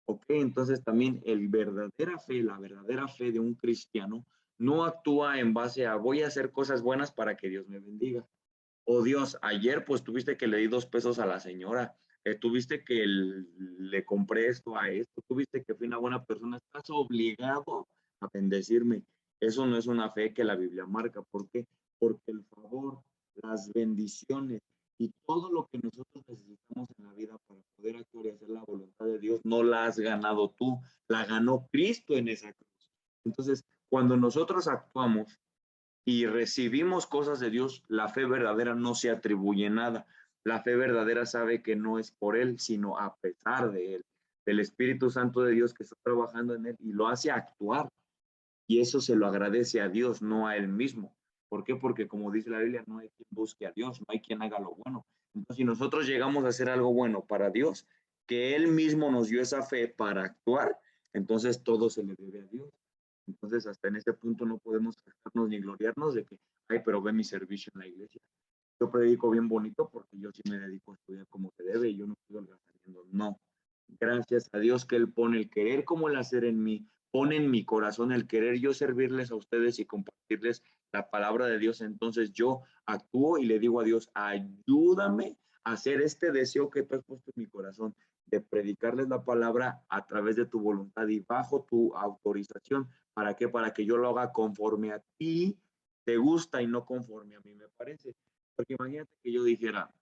Ok, entonces también la verdadera fe de un cristiano no actúa en base a voy a hacer cosas buenas para que Dios me bendiga. O Dios, ayer pues tuviste que le di 2 pesos a la señora, tuviste que le compré esto a esto, tuviste que fui una buena persona, estás obligado a bendecirme. Eso no es una fe que la Biblia marca. ¿Por qué? Porque el favor, las bendiciones y todo lo que nosotros necesitamos en la vida para poder actuar y hacer la voluntad de Dios, no la has ganado tú, la ganó Cristo en esa cruz. Entonces, cuando nosotros actuamos y recibimos cosas de Dios, la fe verdadera no se atribuye nada. La fe verdadera sabe que no es por Él, sino a pesar de Él, del Espíritu Santo de Dios que está trabajando en Él y lo hace actuar. Y eso se lo agradece a Dios, no a Él mismo. ¿Por qué? Porque como dice la Biblia, no hay quien busque a Dios, no hay quien haga lo bueno. Entonces, si nosotros llegamos a hacer algo bueno para Dios, que Él mismo nos dio esa fe para actuar, entonces todo se le debe a Dios. Entonces, hasta en ese punto no podemos jactarnos ni gloriarnos de que, ay, pero ve mi servicio en la iglesia. Yo predico bien bonito porque yo sí me dedico a estudiar como se debe y yo no estoy alcanzando. No. Gracias a Dios que Él pone el querer como el hacer en mí, pone en mi corazón el querer yo servirles a ustedes y compartirles la palabra de Dios. Entonces yo actúo y le digo a Dios, ayúdame a hacer este deseo que tú has puesto en mi corazón, de predicarles la palabra a través de tu voluntad y bajo tu autorización. ¿Para qué? Para que yo lo haga conforme a ti te gusta y no conforme a mí me parece. Porque imagínate que yo dijera,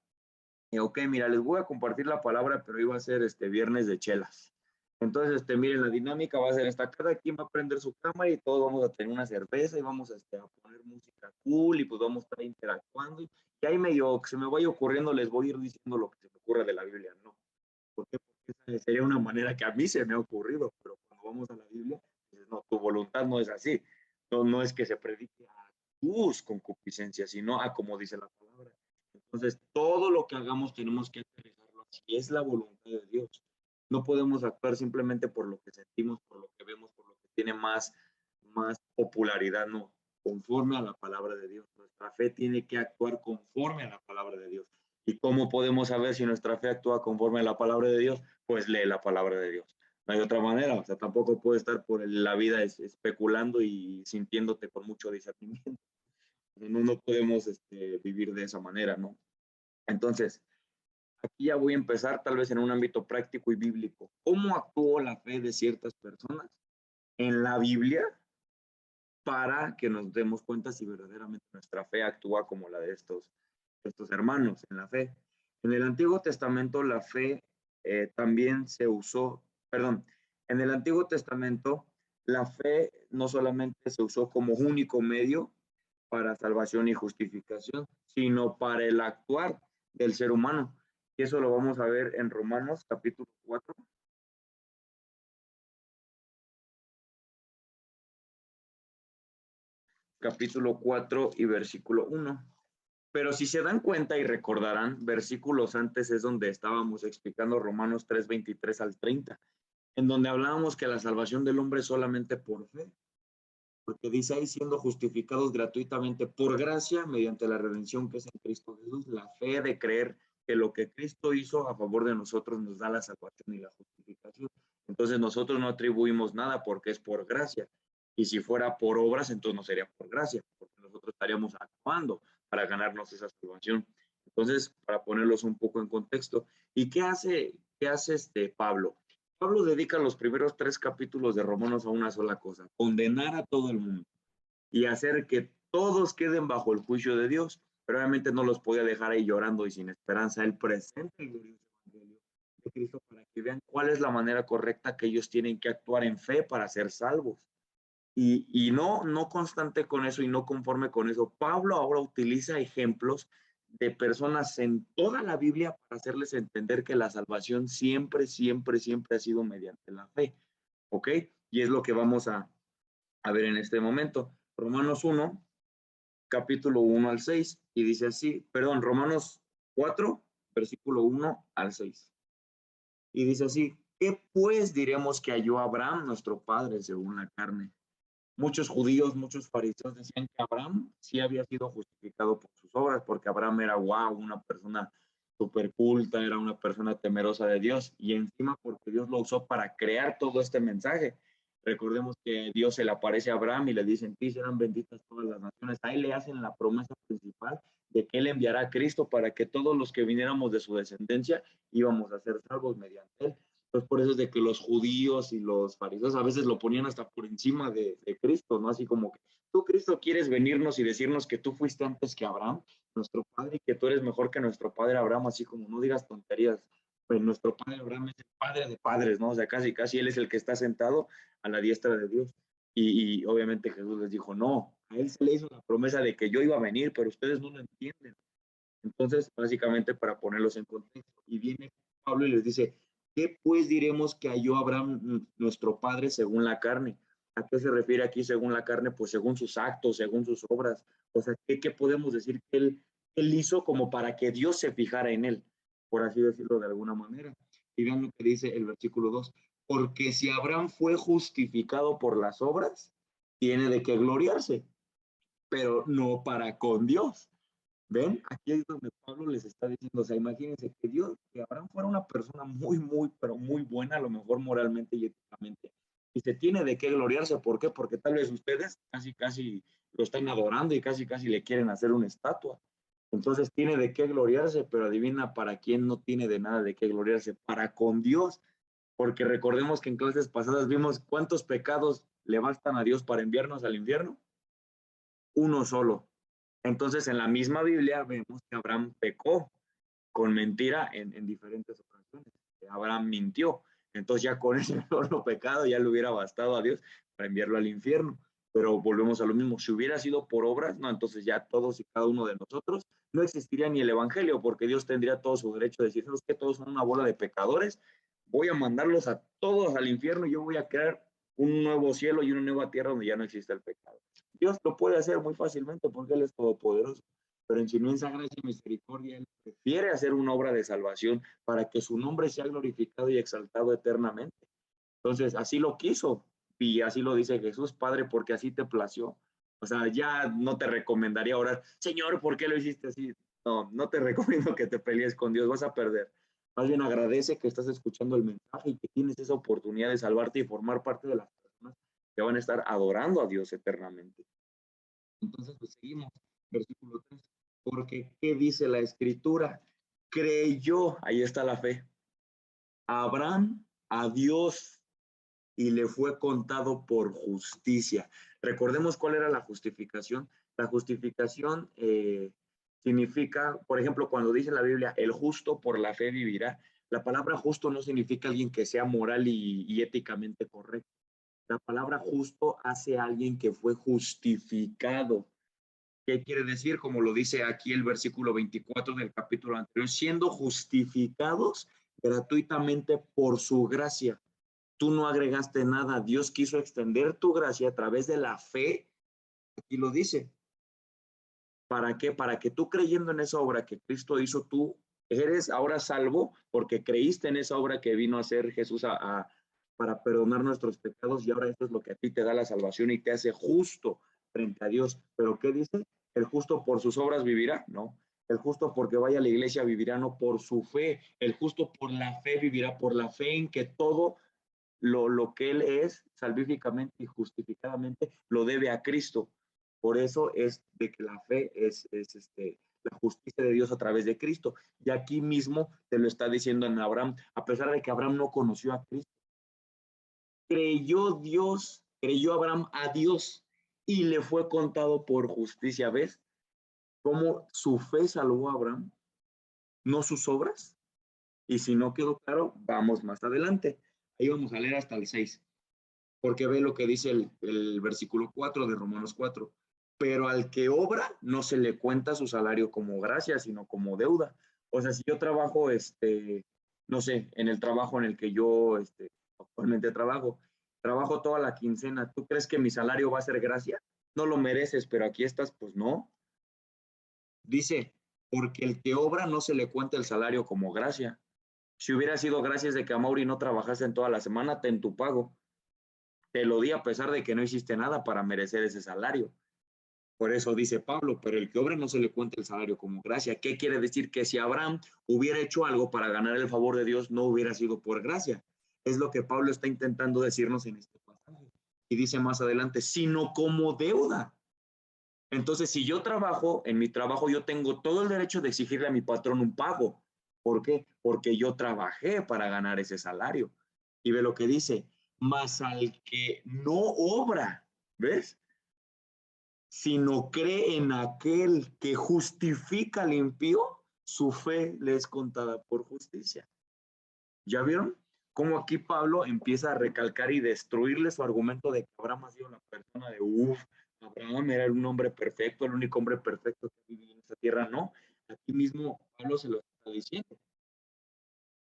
ok, mira, les voy a compartir la palabra, pero iba a ser viernes de chelas. Entonces, miren, la dinámica va a ser esta, cada quien va a prender su cámara y todos vamos a tener una cerveza y vamos a poner música cool y pues vamos a estar interactuando y ahí medio que se me vaya ocurriendo les voy a ir diciendo lo que se me ocurra de la Biblia, ¿no? ¿Por qué? Porque esa sería una manera que a mí se me ha ocurrido, pero cuando vamos a la Biblia, dices, no, tu voluntad no es así, no, no es que se predique a tus concupiscencias, sino a como dice la palabra. Entonces, todo lo que hagamos tenemos que aterrizarlo así, es la voluntad de Dios. No podemos actuar simplemente por lo que sentimos, por lo que vemos, por lo que tiene más popularidad, no, conforme a la palabra de Dios. Nuestra fe tiene que actuar conforme a la palabra de Dios. ¿Y cómo podemos saber si nuestra fe actúa conforme a la palabra de Dios? Pues lee la palabra de Dios. No hay otra manera, o sea, tampoco puedes estar por la vida especulando y sintiéndote con mucho discernimiento. No podemos vivir de esa manera, ¿no? Entonces, aquí ya voy a empezar tal vez en un ámbito práctico y bíblico. ¿Cómo actuó la fe de ciertas personas en la Biblia para que nos demos cuenta si verdaderamente nuestra fe actúa como la de estos hermanos en la fe? En el Antiguo Testamento la fe también se usó, perdón, en el Antiguo Testamento la fe no solamente se usó como único medio para salvación y justificación, sino para el actuar del ser humano. Y eso lo vamos a ver en Romanos capítulo 4. Capítulo 4 y versículo 1. Pero si se dan cuenta y recordarán, versículos antes es donde estábamos explicando Romanos 3, 23 al 30, en donde hablábamos que la salvación del hombre es solamente por fe, porque dice ahí siendo justificados gratuitamente por gracia mediante la redención que es en Cristo Jesús, la fe de creer que lo que Cristo hizo a favor de nosotros nos da la salvación y la justificación. Entonces nosotros no atribuimos nada porque es por gracia. Y si fuera por obras, entonces no sería por gracia, porque nosotros estaríamos actuando para ganarnos esa salvación. Entonces, para ponerlos un poco en contexto, ¿y qué hace Pablo? Pablo dedica los primeros 3 capítulos de Romanos a una sola cosa, condenar a todo el mundo y hacer que todos queden bajo el juicio de Dios, pero obviamente no los podía dejar ahí llorando y sin esperanza. Él presenta el glorioso evangelio de Cristo para que vean cuál es la manera correcta que ellos tienen que actuar en fe para ser salvos. Y no constante con eso y no conforme con eso. Pablo ahora utiliza ejemplos de personas en toda la Biblia para hacerles entender que la salvación siempre, siempre, siempre ha sido mediante la fe, ¿ok? Y es lo que vamos a ver en este momento. Romanos 1, capítulo 1 al 6, y dice así, perdón, Romanos 4, versículo 1 al 6. Y dice así, ¿qué pues diremos que halló Abraham, nuestro padre, según la carne? Muchos judíos, muchos fariseos decían que Abraham sí había sido justificado por sus obras, porque Abraham era wow, una persona súper culta, era una persona temerosa de Dios, y encima porque Dios lo usó para crear todo este mensaje. Recordemos que Dios se le aparece a Abraham y le dice, en ti serán benditas todas las naciones. Ahí le hacen la promesa principal de que él enviará a Cristo para que todos los que viniéramos de su descendencia íbamos a ser salvos mediante él. Entonces, por eso es de que los judíos y los fariseos a veces lo ponían hasta por encima de Cristo, ¿no? Así como que tú, Cristo, quieres venirnos y decirnos que tú fuiste antes que Abraham, nuestro padre, y que tú eres mejor que nuestro padre Abraham, así como no digas tonterías. Pues nuestro padre Abraham es el padre de padres, ¿no? O sea, casi, casi él es el que está sentado a la diestra de Dios. Y obviamente Jesús les dijo, no, a él se le hizo la promesa de que yo iba a venir, pero ustedes no lo entienden. Entonces, básicamente para ponerlos en contexto, y viene Pablo y les dice, ¿qué pues diremos que halló Abraham, nuestro padre, según la carne? ¿A qué se refiere aquí según la carne? Pues según sus actos, según sus obras. O sea, ¿qué podemos decir que él hizo como para que Dios se fijara en él? Por así decirlo de alguna manera. Y vean lo que dice el versículo 2. Porque si Abraham fue justificado por las obras, tiene de qué gloriarse, pero no para con Dios. ¿Ven? Aquí es donde Pablo les está diciendo, o sea, imagínense que Dios, que Abraham fuera una persona muy, muy, pero muy buena, a lo mejor moralmente y éticamente, y se tiene de qué gloriarse. ¿Por qué? Porque tal vez ustedes casi, casi lo están adorando y casi, casi le quieren hacer una estatua. Entonces tiene de qué gloriarse, pero adivina para quién no tiene de nada de qué gloriarse, para con Dios, porque recordemos que en clases pasadas vimos cuántos pecados le bastan a Dios para enviarnos al infierno. Uno solo. Entonces, en la misma Biblia vemos que Abraham pecó con mentira en diferentes ocasiones. Abraham mintió. Entonces, ya con ese solo pecado ya le hubiera bastado a Dios para enviarlo al infierno. Pero volvemos a lo mismo. Si hubiera sido por obras, no, entonces ya todos y cada uno de nosotros no existiría ni el evangelio, porque Dios tendría todo su derecho de decir, ¿sabes qué? Todos son una bola de pecadores. Voy a mandarlos a todos al infierno y yo voy a crear un nuevo cielo y una nueva tierra donde ya no existe el pecado. Dios lo puede hacer muy fácilmente porque Él es todopoderoso, pero en su inmensa gracia y misericordia Él prefiere hacer una obra de salvación para que su nombre sea glorificado y exaltado eternamente. Entonces, así lo quiso y así lo dice Jesús, Padre, porque así te plació. O sea, ya no te recomendaría orar, Señor, ¿por qué lo hiciste así? No, no te recomiendo que te pelees con Dios, vas a perder. Más bien agradece que estás escuchando el mensaje y que tienes esa oportunidad de salvarte y formar parte de las personas que van a estar adorando a Dios eternamente. Entonces, pues seguimos, versículo 3. Porque, ¿qué dice la escritura? Creyó, ahí está la fe, Abraham a Dios y le fue contado por justicia. Recordemos cuál era la justificación. La justificación significa, por ejemplo, cuando dice la Biblia, el justo por la fe vivirá. La palabra justo no significa alguien que sea moral y éticamente correcto. La palabra justo hace a alguien que fue justificado. ¿Qué quiere decir? Como lo dice aquí el versículo 24 del capítulo anterior, siendo justificados gratuitamente por su gracia. Tú no agregaste nada, Dios quiso extender tu gracia a través de la fe, aquí lo dice. ¿Para qué? Para que tú creyendo en esa obra que Cristo hizo, tú eres ahora salvo porque creíste en esa obra que vino a hacer Jesús para perdonar nuestros pecados y ahora esto es lo que a ti te da la salvación y te hace justo frente a Dios. ¿Pero qué dice? ¿El justo por sus obras vivirá? No. El justo porque vaya a la iglesia vivirá, no por su fe. El justo por la fe vivirá, por la fe en que todo lo que él es salvíficamente y justificadamente lo debe a Cristo. Por eso es de que la fe es la justicia de Dios a través de Cristo. Y aquí mismo te lo está diciendo en Abraham, a pesar de que Abraham no conoció a Cristo. Creyó Abraham a Dios y le fue contado por justicia. ¿Ves cómo su fe salvó a Abraham, no sus obras? Y si no quedó claro, vamos más adelante. Ahí vamos a leer hasta el 6. Porque ve lo que dice el versículo 4 de Romanos 4. pero al que obra no se le cuenta su salario como gracia, sino como deuda. O sea, si yo trabajo, no sé, en el trabajo en el que yo actualmente trabajo toda la quincena, ¿tú crees que mi salario va a ser gracia? No lo mereces, pero aquí estás, pues no. Dice, porque el que obra no se le cuenta el salario como gracia. Si hubiera sido gracias de que Amaury no trabajaste en toda la semana, ten tu pago. Te lo di a pesar de que no hiciste nada para merecer ese salario. Por eso dice Pablo, pero el que obra no se le cuenta el salario como gracia. ¿Qué quiere decir? Que si Abraham hubiera hecho algo para ganar el favor de Dios, no hubiera sido por gracia. Es lo que Pablo está intentando decirnos en este pasaje. Y dice más adelante, sino como deuda. Entonces, si yo trabajo, en mi trabajo yo tengo todo el derecho de exigirle a mi patrón un pago. ¿Por qué? Porque yo trabajé para ganar ese salario. Y ve lo que dice, mas al que no obra, ¿ves? Sino cree en aquel que justifica al impío, su fe le es contada por justicia. ¿Ya vieron? Cómo aquí Pablo empieza a recalcar y destruirle su argumento de que Abraham ha sido la persona de, Abraham era un hombre perfecto, el único hombre perfecto que vivía en esta tierra. No, aquí mismo Pablo se lo está diciendo,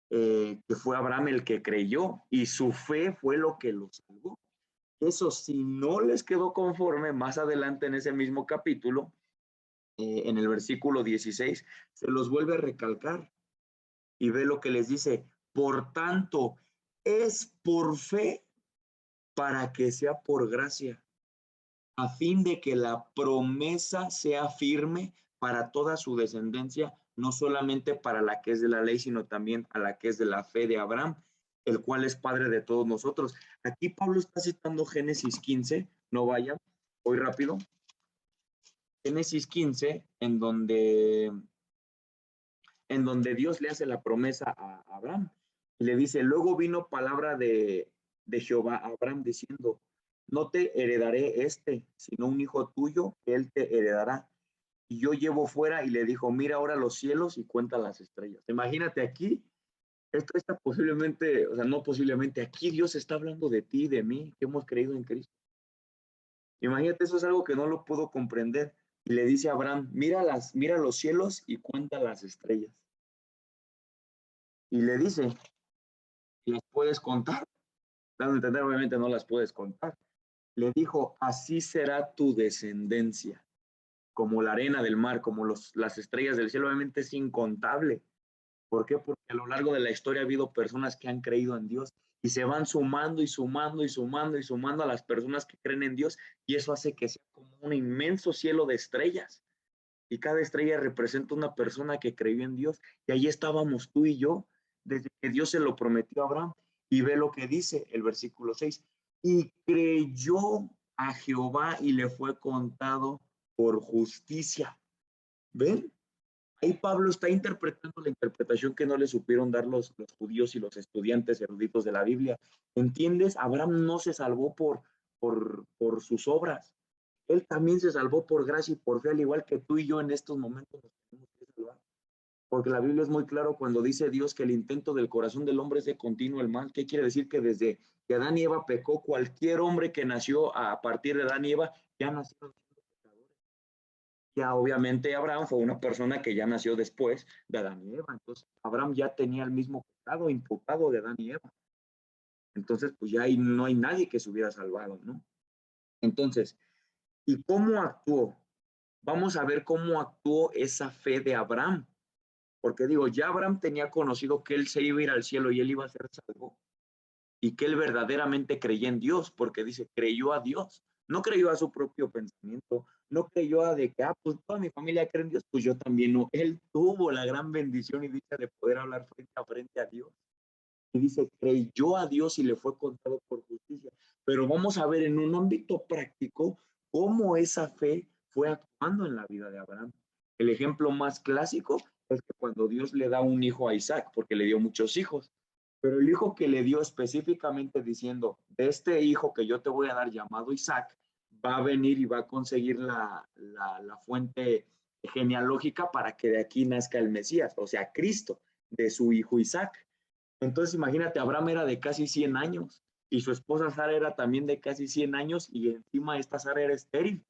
que fue Abraham el que creyó y su fe fue lo que lo salvó. Eso, si no les quedó conforme, más adelante en ese mismo capítulo, en el versículo 16, se los vuelve a recalcar y ve lo que les dice. Por tanto, es por fe para que sea por gracia, a fin de que la promesa sea firme para toda su descendencia, no solamente para la que es de la ley, sino también a la que es de la fe de Abraham, el cual es padre de todos nosotros. Aquí Pablo está citando Génesis 15, no vayan, voy rápido. Génesis 15, en donde Dios le hace la promesa a Abraham. Y le dice, luego vino palabra de Jehová a Abraham diciendo, no te heredaré sino un hijo tuyo que él te heredará. Y yo llevo fuera y le dijo, mira ahora los cielos y cuenta las estrellas. Imagínate aquí, esto está posiblemente, o sea, no posiblemente, aquí Dios está hablando de ti y de mí, que hemos creído en Cristo. Imagínate, eso es algo que no lo puedo comprender. Y le dice a Abraham, mira los cielos y cuenta las estrellas. Y le dice, ¿las puedes contar? Dando a entender, obviamente no las puedes contar. Le dijo, así será tu descendencia, como la arena del mar, como las estrellas del cielo. Obviamente es incontable. ¿Por qué? Porque a lo largo de la historia ha habido personas que han creído en Dios y se van sumando y sumando y sumando y sumando a las personas que creen en Dios, y eso hace que sea como un inmenso cielo de estrellas. Y cada estrella representa una persona que creyó en Dios. Y ahí estábamos tú y yo, desde que Dios se lo prometió a Abraham. Y ve lo que dice el versículo 6. Y creyó a Jehová y le fue contado por justicia. ¿Ven? Ahí Pablo está interpretando la interpretación que no le supieron dar los judíos y los estudiantes eruditos de la Biblia. ¿Entiendes? Abraham no se salvó por sus obras. Él también se salvó por gracia y por fe, al igual que tú y yo en estos momentos nos tenemos que salvar. Porque la Biblia es muy claro cuando dice Dios que el intento del corazón del hombre es de continuo el mal. ¿Qué quiere decir? Que desde que Adán y Eva pecó, cualquier hombre que nació a partir de Adán y Eva ya nació siendo pecadores. Ya obviamente Abraham fue una persona que ya nació después de Adán y Eva. Entonces Abraham ya tenía el mismo pecado imputado de Adán y Eva. Entonces pues ya ahí no hay nadie que se hubiera salvado, ¿no? Entonces, ¿y cómo actuó? Vamos a ver cómo actuó esa fe de Abraham. Porque digo, ya Abraham tenía conocido que él se iba a ir al cielo y él iba a ser salvo. Y que él verdaderamente creía en Dios, porque dice, creyó a Dios. No creyó a su propio pensamiento, no creyó a de que, pues toda mi familia cree en Dios, pues yo también no. Él tuvo la gran bendición y dicha de poder hablar frente a Dios. Y dice, creyó a Dios y le fue contado por justicia. Pero vamos a ver en un ámbito práctico cómo esa fe fue actuando en la vida de Abraham. El ejemplo más clásico es que cuando Dios le da un hijo a Isaac, porque le dio muchos hijos, pero el hijo que le dio específicamente diciendo, de este hijo que yo te voy a dar llamado Isaac, va a venir y va a conseguir la fuente genealógica para que de aquí nazca el Mesías, o sea, Cristo, de su hijo Isaac. Entonces imagínate, Abraham era de casi 100 años y su esposa Sara era también de casi 100 años y encima esta Sara era estéril.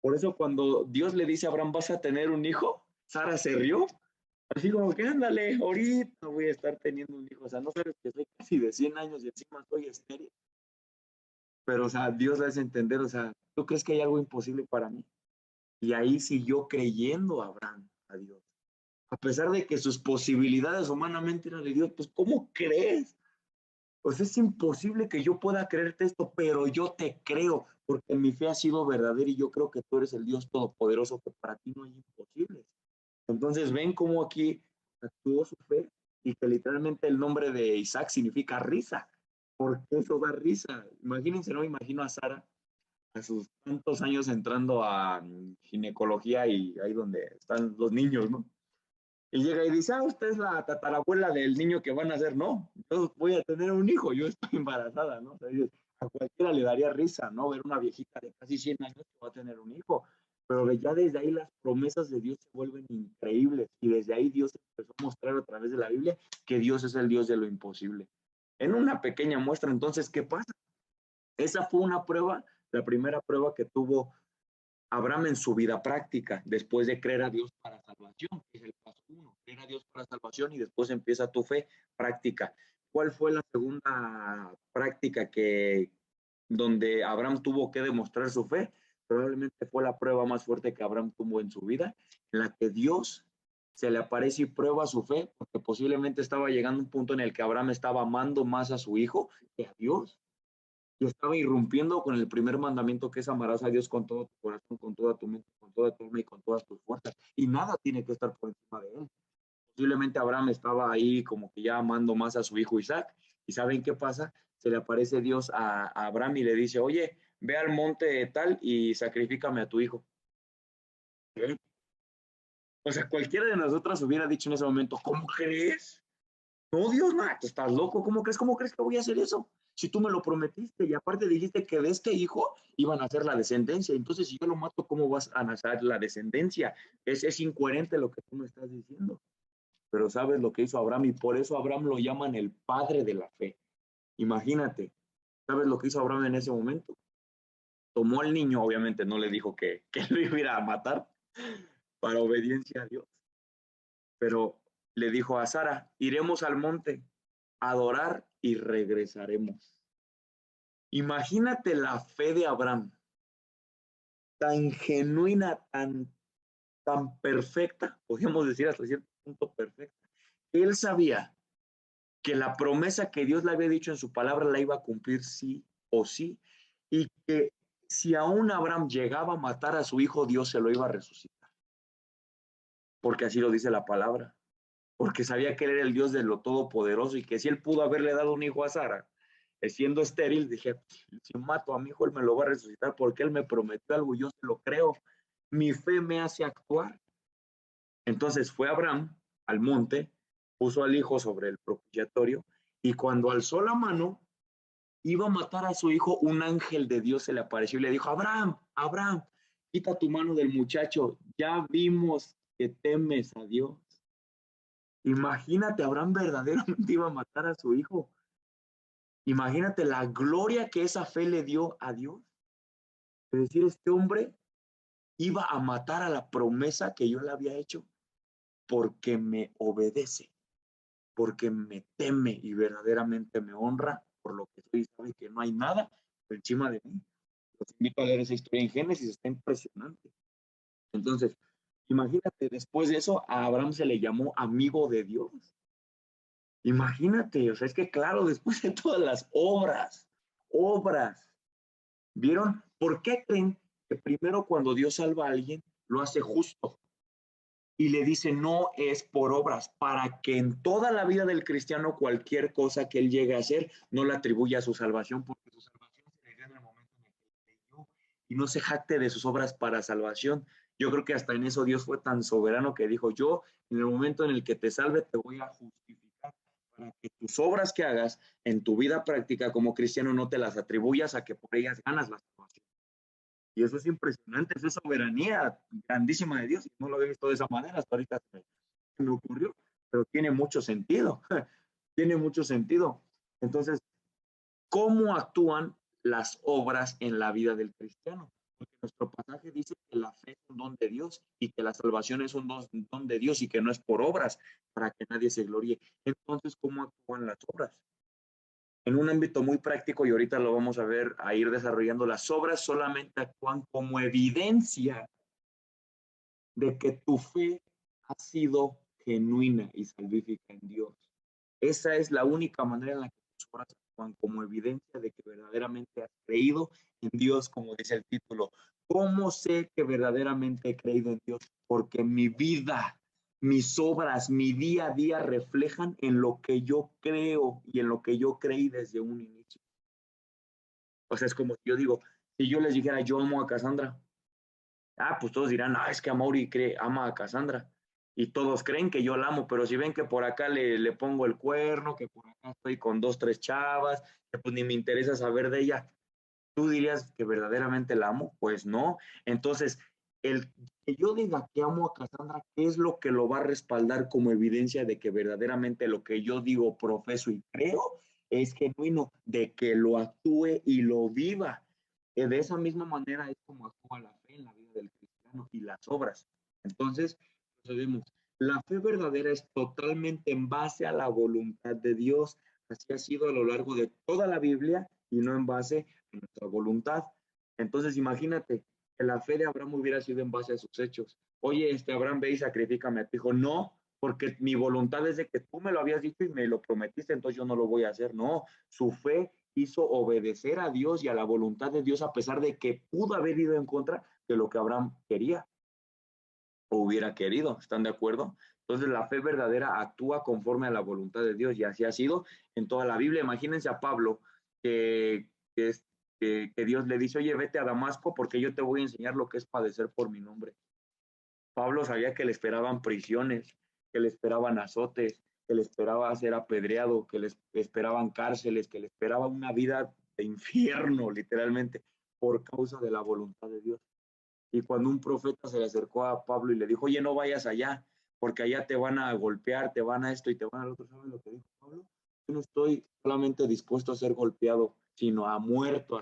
Por eso cuando Dios le dice a Abraham, vas a tener un hijo, Sara se rió. Así como que ándale, ahorita voy a estar teniendo un hijo. O sea, no sabes que soy casi de 100 años y encima soy estéril. Pero, o sea, Dios le hace entender, o sea, ¿tú crees que hay algo imposible para mí? Y ahí siguió creyendo Abraham a Dios. A pesar de que sus posibilidades humanamente eran de Dios, pues ¿cómo crees? Pues es imposible que yo pueda creerte esto, pero yo te creo, porque mi fe ha sido verdadera y yo creo que tú eres el Dios todopoderoso, que para ti no hay imposibles. Entonces ven cómo aquí actuó su fe y que literalmente el nombre de Isaac significa risa, porque eso da risa. Imagínense, no me imagino a Sara a sus tantos años entrando a ginecología y ahí donde están los niños, ¿no? Y llega y dice, usted es la tatarabuela del niño que van a hacer. No, yo voy a tener un hijo, yo estoy embarazada, ¿no? O sea, a cualquiera le daría risa, ¿no? Ver una viejita de casi 100 años que va a tener un hijo. Pero ya desde ahí las promesas de Dios se vuelven increíbles. Y desde ahí Dios empezó a mostrar a través de la Biblia que Dios es el Dios de lo imposible. En una pequeña muestra, entonces, ¿qué pasa? Esa fue una prueba, la primera prueba que tuvo Abraham en su vida práctica, después de creer a Dios para salvación, que es el paso uno, creer a Dios para salvación y después empieza tu fe práctica. ¿Cuál fue la segunda práctica donde Abraham tuvo que demostrar su fe? Probablemente fue la prueba más fuerte que Abraham tuvo en su vida, en la que Dios se le aparece y prueba su fe, porque posiblemente estaba llegando a un punto en el que Abraham estaba amando más a su hijo que a Dios y estaba irrumpiendo con el primer mandamiento, que es amarás a Dios con todo tu corazón, con toda tu mente, con toda tu alma y con todas tus fuerzas. Y nada tiene que estar por encima de él. Posiblemente Abraham estaba ahí como que ya amando más a su hijo Isaac. ¿Y saben qué pasa? Se le aparece Dios a Abraham y le dice, oye, ve al monte tal y sacrifícame a tu hijo. ¿Eh? O sea, cualquiera de nosotras hubiera dicho en ese momento, ¿cómo crees? No, Dios, no, tú estás loco, ¿cómo crees que voy a hacer eso? Si tú me lo prometiste y aparte dijiste que de este hijo iban a hacer la descendencia, entonces si yo lo mato, ¿cómo vas a nacer la descendencia? Es incoherente lo que tú me estás diciendo. Pero sabes lo que hizo Abraham y por eso Abraham lo llaman el padre de la fe. Imagínate, ¿sabes lo que hizo Abraham en ese momento? Tomó al niño, obviamente no le dijo que lo iba a matar para obediencia a Dios, pero le dijo a Sara, iremos al monte a adorar y regresaremos. Imagínate la fe de Abraham, tan genuina, tan perfecta, podríamos decir hasta cierto punto perfecta. Él sabía que la promesa que Dios le había dicho en su palabra la iba a cumplir sí o sí, y que si aún Abraham llegaba a matar a su hijo, Dios se lo iba a resucitar, porque así lo dice la palabra, porque sabía que él era el Dios de lo todopoderoso y que si él pudo haberle dado un hijo a Sara, siendo estéril, dije, si mato a mi hijo, él me lo va a resucitar porque él me prometió algo, yo se lo creo, mi fe me hace actuar. Entonces fue Abraham al monte, puso al hijo sobre el propiciatorio y cuando alzó la mano, iba a matar a su hijo, un ángel de Dios se le apareció y le dijo, Abraham, Abraham, quita tu mano del muchacho, ya vimos que temes a Dios. Imagínate, Abraham verdaderamente iba a matar a su hijo. Imagínate la gloria que esa fe le dio a Dios. Es decir, este hombre iba a matar a la promesa que yo le había hecho porque me obedece, porque me teme y verdaderamente me honra por lo que soy y sabe que no hay nada por encima de mí. Los invito a leer esa historia en Génesis, está impresionante. Entonces, imagínate, después de eso, a Abraham se le llamó amigo de Dios. Imagínate, o sea, es que claro, después de todas las obras, ¿vieron? ¿Por qué creen que primero cuando Dios salva a alguien, lo hace justo? Y le dice, no es por obras, para que en toda la vida del cristiano cualquier cosa que él llegue a hacer no le atribuya a su salvación, porque su salvación se le dio en el momento en el que creyó y no se jacte de sus obras para salvación. Yo creo que hasta en eso Dios fue tan soberano que dijo, yo en el momento en el que te salve te voy a justificar para que tus obras que hagas en tu vida práctica como cristiano no te las atribuyas a que por ellas ganas la salvación. Y eso es impresionante, esa es soberanía grandísima de Dios. No lo había visto de esa manera, hasta ahorita me ocurrió, pero tiene mucho sentido, tiene mucho sentido. Entonces, ¿cómo actúan las obras en la vida del cristiano? Porque nuestro pasaje dice que la fe es un don de Dios y que la salvación es un don de Dios y que no es por obras para que nadie se gloríe. Entonces, ¿cómo actúan las obras? En un ámbito muy práctico, y ahorita lo vamos a ver, a ir desarrollando, las obras solamente actúan como evidencia de que tu fe ha sido genuina y salvífica en Dios. Esa es la única manera en la que tus obras actúan como evidencia de que verdaderamente has creído en Dios, como dice el título. ¿Cómo sé que verdaderamente he creído en Dios? Porque mi vida, mis obras, mi día a día reflejan en lo que yo creo y en lo que yo creí desde un inicio. O sea, es como si yo digo, si yo les dijera, yo amo a Cassandra, pues todos dirán, es que Amaury ama a Cassandra. Y todos creen que yo la amo, pero si ven que por acá le pongo el cuerno, que por acá estoy con 2, 3 chavas, que pues ni me interesa saber de ella, ¿tú dirías que verdaderamente la amo? Pues no. Entonces, el que yo diga que amo a Cassandra, ¿qué es lo que lo va a respaldar como evidencia de que verdaderamente lo que yo digo, profeso y creo es genuino, de que lo actúe y lo viva? De esa misma manera es como actúa la fe en la vida del cristiano y las obras. Entonces, procedemos. La fe verdadera es totalmente en base a la voluntad de Dios. Así ha sido a lo largo de toda la Biblia y no en base a nuestra voluntad. Entonces, imagínate que la fe de Abraham hubiera sido en base a sus hechos. Oye, Abraham, ve y sacrifícame a tu hijo. No, porque mi voluntad es de que tú me lo habías dicho y me lo prometiste, entonces yo no lo voy a hacer. No, su fe hizo obedecer a Dios y a la voluntad de Dios a pesar de que pudo haber ido en contra de lo que Abraham quería o hubiera querido. ¿Están de acuerdo? Entonces la fe verdadera actúa conforme a la voluntad de Dios y así ha sido en toda la Biblia. Imagínense a Pablo que Dios le dice, oye, vete a Damasco porque yo te voy a enseñar lo que es padecer por mi nombre. Pablo sabía que le esperaban prisiones, que le esperaban azotes, que le esperaba ser apedreado, que le esperaban cárceles, que le esperaba una vida de infierno, literalmente, por causa de la voluntad de Dios. Y cuando un profeta se le acercó a Pablo y le dijo, oye, no vayas allá, porque allá te van a golpear, te van a esto y te van a lo otro, ¿saben lo que dijo Pablo? Yo no estoy solamente dispuesto a ser golpeado, sino a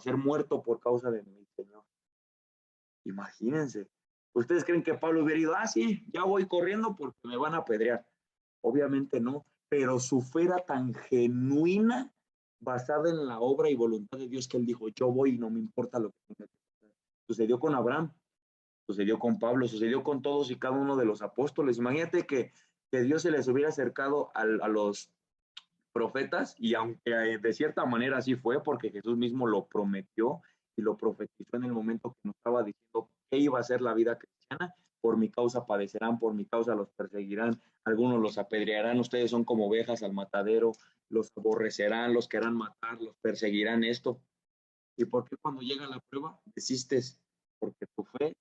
ser muerto por causa de mi Señor. Imagínense. ¿Ustedes creen que Pablo hubiera ido, sí, ya voy corriendo porque me van a apedrear? Obviamente no, pero su fe era tan genuina, basada en la obra y voluntad de Dios, que él dijo, yo voy y no me importa lo que tenga que pasar. Sucedió con Abraham, sucedió con Pablo, sucedió con todos y cada uno de los apóstoles. Imagínate que Dios se les hubiera acercado a los profetas, y aunque de cierta manera así fue, porque Jesús mismo lo prometió y lo profetizó en el momento que nos estaba diciendo qué iba a ser la vida cristiana, por mi causa padecerán, por mi causa los perseguirán, algunos los apedrearán, ustedes son como ovejas al matadero, los aborrecerán, los querrán matar, los perseguirán esto. ¿Y por qué cuando llega la prueba desistes? Porque tu fe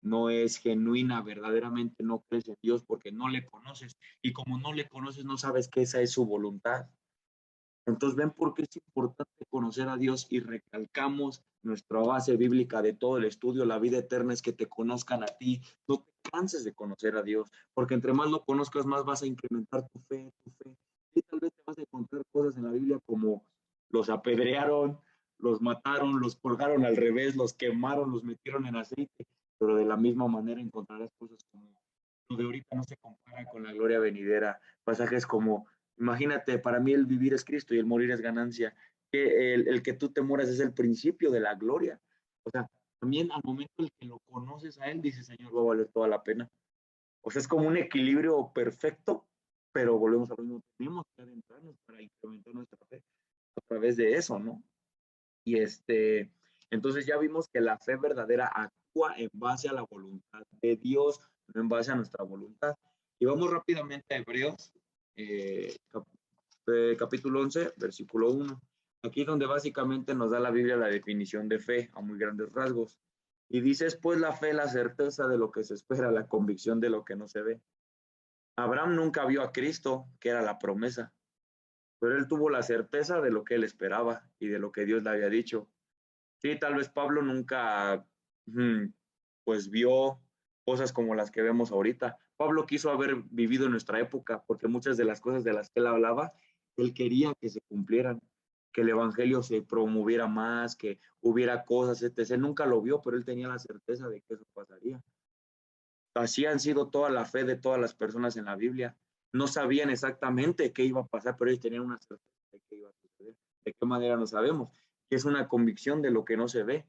no es genuina, verdaderamente no crees en Dios porque no le conoces. Y como no le conoces, no sabes que esa es su voluntad. Entonces, ven por qué es importante conocer a Dios y recalcamos nuestra base bíblica de todo el estudio. La vida eterna es que te conozcan a ti. No te canses de conocer a Dios, porque entre más lo conozcas, más vas a incrementar tu fe, tu fe. Y tal vez te vas a encontrar cosas en la Biblia como los apedrearon, los mataron, los colgaron al revés, los quemaron, los metieron en aceite, pero de la misma manera encontrarás cosas como lo de ahorita no se compara con la gloria venidera. Pasajes como, imagínate, para mí el vivir es Cristo y el morir es ganancia. Que el que tú te mueras es el principio de la gloria. O sea, también al momento en que lo conoces a Él, dices, Señor, va a valer toda la pena. O sea, es como un equilibrio perfecto, pero volvemos a lo mismo. Tenemos que adentrarnos para incrementar nuestra fe a través de eso, ¿no? Y entonces ya vimos que la fe verdadera actúa en base a la voluntad de Dios, no en base a nuestra voluntad. Y vamos rápidamente a Hebreos, capítulo 11, versículo 1. Aquí es donde básicamente nos da la Biblia la definición de fe a muy grandes rasgos. Y dice, pues la fe, la certeza de lo que se espera, la convicción de lo que no se ve. Abraham nunca vio a Cristo, que era la promesa, pero él tuvo la certeza de lo que él esperaba y de lo que Dios le había dicho. Sí, tal vez Pablo nunca, pues vio cosas como las que vemos ahorita. Pablo quiso haber vivido en nuestra época porque muchas de las cosas de las que él hablaba, él quería que se cumplieran. que el evangelio se promoviera más, que hubiera cosas, etc. Nunca lo vio, pero él tenía la certeza de que eso pasaría. Así han sido toda la fe de todas las personas en la Biblia. No sabían exactamente qué iba a pasar, pero ellos tenían una certeza de qué iba a suceder. ¿De qué manera no sabemos? Y es una convicción de lo que no se ve.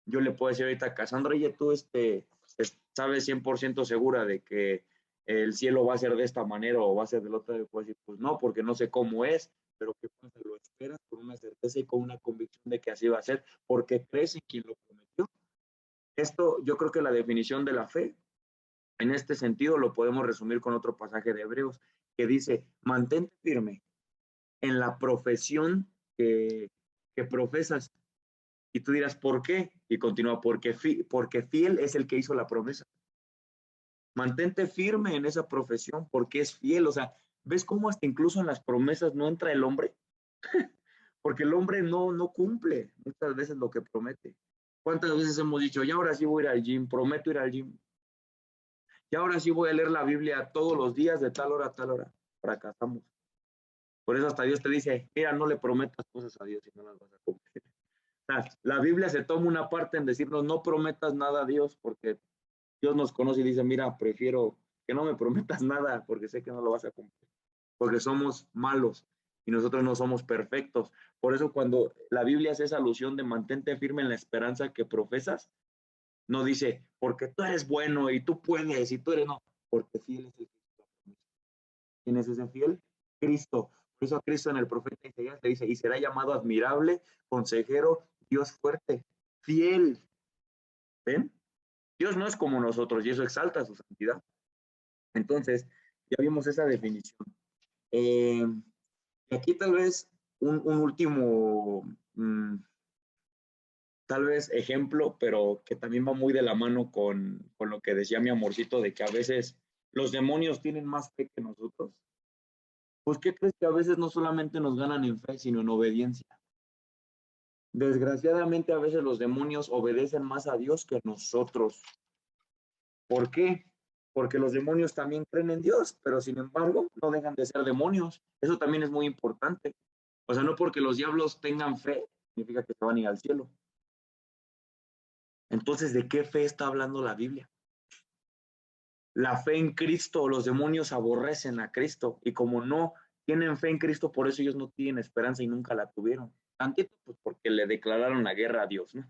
Yo le puedo decir ahorita a Cassandra, oye, tú sabes 100% segura de que el cielo va a ser de esta manera o va a ser del otro. Puedo decir, pues no, porque no sé cómo es, pero ¿qué pasa? Lo esperas con una certeza y con una convicción de que así va a ser, porque crees en quien lo prometió. Esto, yo creo que la definición de la fe en este sentido lo podemos resumir con otro pasaje de Hebreos que dice, mantente firme en la profesión que profesas. Y tú dirás, ¿por qué? Y continúa, porque fiel es el que hizo la promesa. Mantente firme en esa profesión porque es fiel. O sea, ¿ves cómo hasta incluso en las promesas no entra el hombre? Porque el hombre no cumple muchas veces lo que promete. ¿Cuántas veces hemos dicho, ya ahora sí voy a ir al gym, prometo ir al gym? Y ahora sí voy a leer la Biblia todos los días de tal hora a tal hora. Fracasamos. Por eso hasta Dios te dice, mira, no le prometas cosas a Dios y no las vas a cumplir. O sea, la Biblia se toma una parte en decirnos, no prometas nada a Dios, porque Dios nos conoce y dice, mira, prefiero que no me prometas nada, porque sé que no lo vas a cumplir. Porque somos malos y nosotros no somos perfectos. Por eso cuando la Biblia hace esa alusión de mantente firme en la esperanza que profesas, no dice, porque tú eres bueno y tú puedes y tú eres, no, porque fiel es el Cristo. ¿Quién es ese fiel? Cristo. Por eso a Cristo en el profeta Isaías le dice, y será llamado admirable, consejero, Dios fuerte, fiel. ¿Ven? Dios no es como nosotros y eso exalta su santidad. Entonces, ya vimos esa definición. Aquí tal vez un último, tal vez ejemplo, pero que también va muy de la mano con lo que decía mi amorcito, de que a veces los demonios tienen más fe que nosotros. Pues, ¿qué crees? Que a veces no solamente nos ganan en fe, sino en obediencia. Desgraciadamente, a veces los demonios obedecen más a Dios que nosotros. ¿Por qué? Porque los demonios también creen en Dios, pero sin embargo no dejan de ser demonios. Eso también es muy importante. O sea, no porque los diablos tengan fe, significa que se van a ir al cielo. Entonces, ¿de qué fe está hablando la Biblia? La fe en Cristo, los demonios aborrecen a Cristo y como no tienen fe en Cristo, por eso ellos no tienen esperanza y nunca la tuvieron. Tantito, pues porque le declararon la guerra a Dios, ¿no?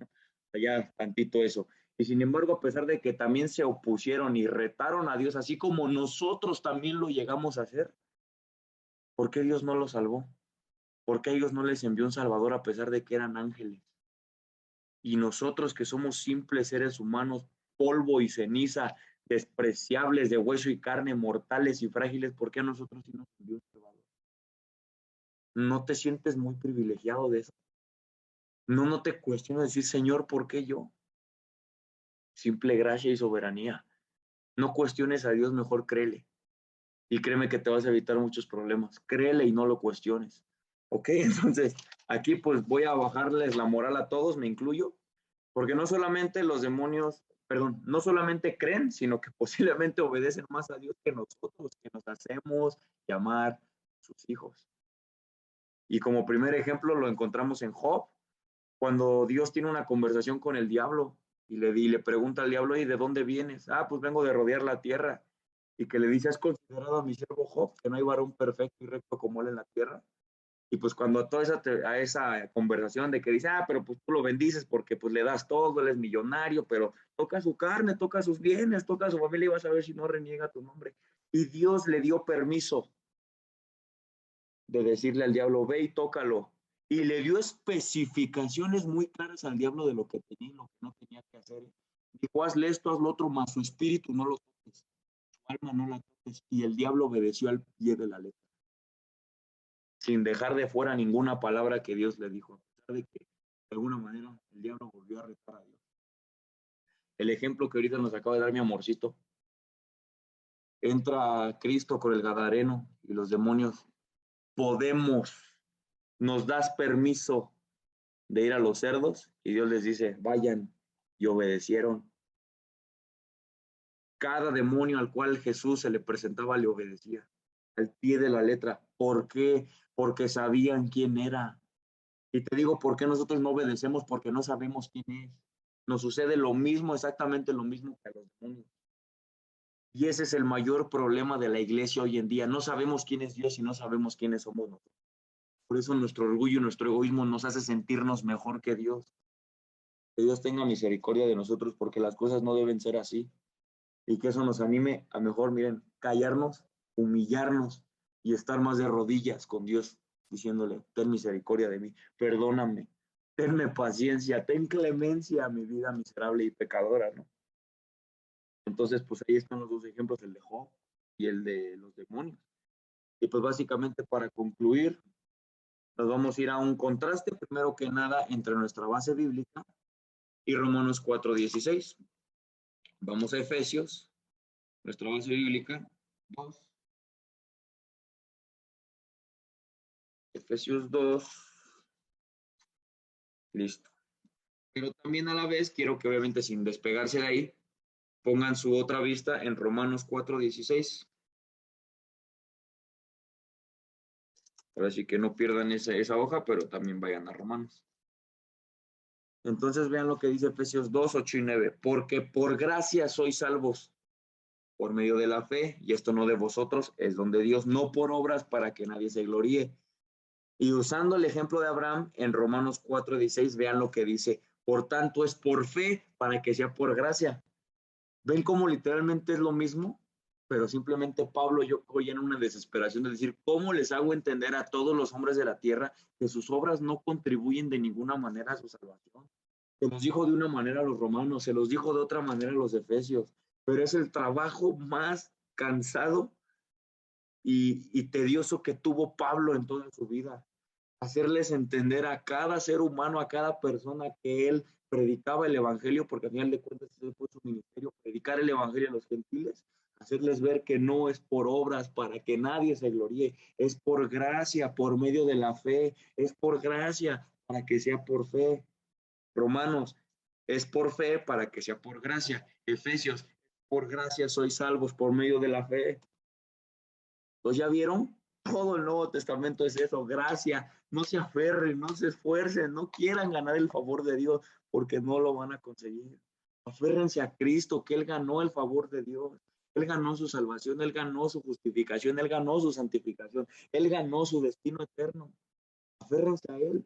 Ya tantito eso. Y sin embargo, a pesar de que también se opusieron y retaron a Dios, así como nosotros también lo llegamos a hacer, ¿por qué Dios no los salvó? ¿Por qué Dios no les envió un Salvador a pesar de que eran ángeles? Y nosotros que somos simples seres humanos, polvo y ceniza, despreciables de hueso y carne, mortales y frágiles, ¿por qué a nosotros sí nos envió un Salvador? ¿No te sientes muy privilegiado de eso? No te cuestionas decir, Señor, ¿por qué yo? Simple gracia y soberanía. No cuestiones a Dios, mejor créele. Y créeme que te vas a evitar muchos problemas. Créele y no lo cuestiones. ¿Ok? Entonces, aquí pues voy a bajarles la moral a todos, me incluyo, porque no solamente los demonios, perdón, no solamente creen, sino que posiblemente obedecen más a Dios que nosotros, que nos hacemos llamar sus hijos. Y como primer ejemplo lo encontramos en Job, cuando Dios tiene una conversación con el diablo y le pregunta al diablo, ¿y de dónde vienes? Ah, pues vengo de rodear la tierra. Y que le dice, ¿has considerado a mi siervo Job, que no hay varón perfecto y recto como él en la tierra? Y pues cuando a esa conversación de que dice, ah, pero pues tú lo bendices porque pues le das todo, él es millonario, pero toca su carne, toca sus bienes, toca su familia y vas a ver si no reniega tu nombre. Y Dios le dio permiso de decirle al diablo, ve y tócalo. Y le dio especificaciones muy claras al diablo de lo que tenía y lo que no tenía que hacer. Dijo, hazle esto, hazlo otro, más su espíritu no lo toques, su alma no la toques. Y el diablo obedeció al pie de la letra, sin dejar de fuera ninguna palabra que Dios le dijo, a pesar de que de alguna manera el diablo volvió a retar a Dios. El ejemplo que ahorita nos acaba de dar mi amorcito, entra Cristo con el Gadareno y los demonios, nos das permiso de ir a los cerdos, y Dios les dice, vayan, y obedecieron. Cada demonio al cual Jesús se le presentaba le obedecía, al pie de la letra. ¿Por qué? Porque sabían quién era. Y te digo, ¿por qué nosotros no obedecemos? Porque no sabemos quién es. Nos sucede lo mismo, exactamente lo mismo que a los demonios. Y ese es el mayor problema de la iglesia hoy en día. No sabemos quién es Dios y no sabemos quiénes somos nosotros. Por eso nuestro orgullo y nuestro egoísmo nos hace sentirnos mejor que Dios. Que Dios tenga misericordia de nosotros porque las cosas no deben ser así. Y que eso nos anime a mejor, miren, callarnos, humillarnos y estar más de rodillas con Dios, diciéndole, ten misericordia de mí, perdóname, tenme paciencia, ten clemencia a mi vida miserable y pecadora, ¿no? Entonces, pues ahí están los dos ejemplos, el de Job y el de los demonios. Y pues básicamente para concluir, nos vamos a ir a un contraste, primero que nada, entre nuestra base bíblica y Romanos 4:16. Vamos a Efesios, nuestra base bíblica, 2. Efesios 2, listo. Pero también a la vez quiero que obviamente sin despegarse de ahí, pongan su otra vista en Romanos 4:16. Ahora sí que no pierdan esa hoja, pero también vayan a Romanos. Entonces vean lo que dice Efesios 2, 8 y 9. Porque por gracia sois salvos por medio de la fe, y esto no de vosotros, es don de Dios, no por obras para que nadie se gloríe. Y usando el ejemplo de Abraham en Romanos 4:16, vean lo que dice. Por tanto es por fe para que sea por gracia. ¿Ven cómo literalmente es lo mismo? Pero simplemente Pablo yo hoy en una desesperación de decir, ¿cómo les hago entender a todos los hombres de la tierra que sus obras no contribuyen de ninguna manera a su salvación? Se los dijo de una manera a los romanos, se los dijo de otra manera a los efesios, pero es el trabajo más cansado y tedioso que tuvo Pablo en toda su vida. Hacerles entender a cada ser humano, a cada persona que él predicaba el evangelio, porque al final de cuentas ese fue su ministerio, predicar el evangelio a los gentiles, hacerles ver que no es por obras para que nadie se gloríe, es por gracia, por medio de la fe, es por gracia para que sea por fe. Romanos, es por fe para que sea por gracia. Efesios, por gracia sois salvos por medio de la fe. Entonces, ¿ya vieron? Todo el Nuevo Testamento es eso, gracia. No se aferren, no se esfuercen, no quieran ganar el favor de Dios porque no lo van a conseguir. Aférrense a Cristo, que Él ganó el favor de Dios. Él ganó su salvación, Él ganó su justificación, Él ganó su santificación, Él ganó su destino eterno. Aférrense a Él.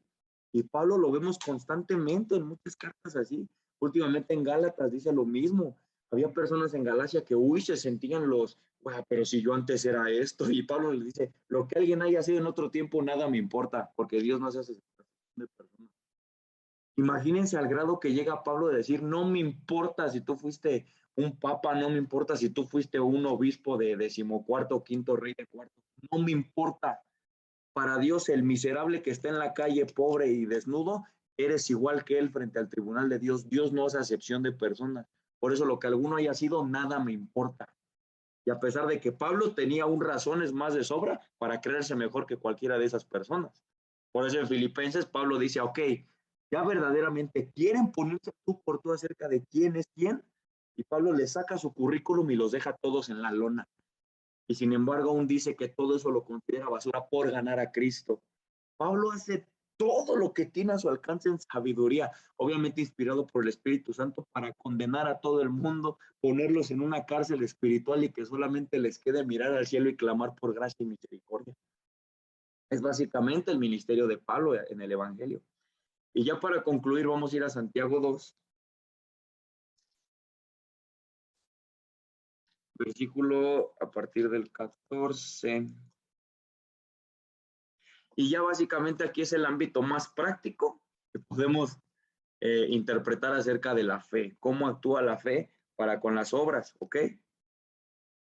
Y Pablo lo vemos constantemente en muchas cartas así. Últimamente en Gálatas dice lo mismo. Había personas en Galacia que, se sentían pero si yo antes era esto. Y Pablo les dice, lo que alguien haya sido en otro tiempo, nada me importa, porque Dios no se hace de personas. Imagínense al grado que llega Pablo de decir, no me importa si tú fuiste un papa, no me importa si tú fuiste un obispo de 14º, quinto rey de cuarto, no me importa. Para Dios, el miserable que está en la calle, pobre y desnudo, eres igual que él frente al tribunal de Dios. Dios no hace acepción de personas. Por eso lo que alguno haya sido, nada me importa. Y a pesar de que Pablo tenía un razones más de sobra para creerse mejor que cualquiera de esas personas. Por eso en Filipenses Pablo dice, ok, ya verdaderamente quieren ponerse tú por tú acerca de quién es quién. Y Pablo le saca su currículum y los deja todos en la lona. Y sin embargo aún dice que todo eso lo considera basura por ganar a Cristo. Pablo hace todo lo que tiene a su alcance en sabiduría, obviamente inspirado por el Espíritu Santo para condenar a todo el mundo, ponerlos en una cárcel espiritual y que solamente les quede mirar al cielo y clamar por gracia y misericordia. Es básicamente el ministerio de Pablo en el Evangelio. Y ya para concluir vamos a ir a Santiago 2, versículo a partir del 14. Y ya básicamente aquí es el ámbito más práctico que podemos interpretar acerca de la fe, cómo actúa la fe para con las obras, ¿ok?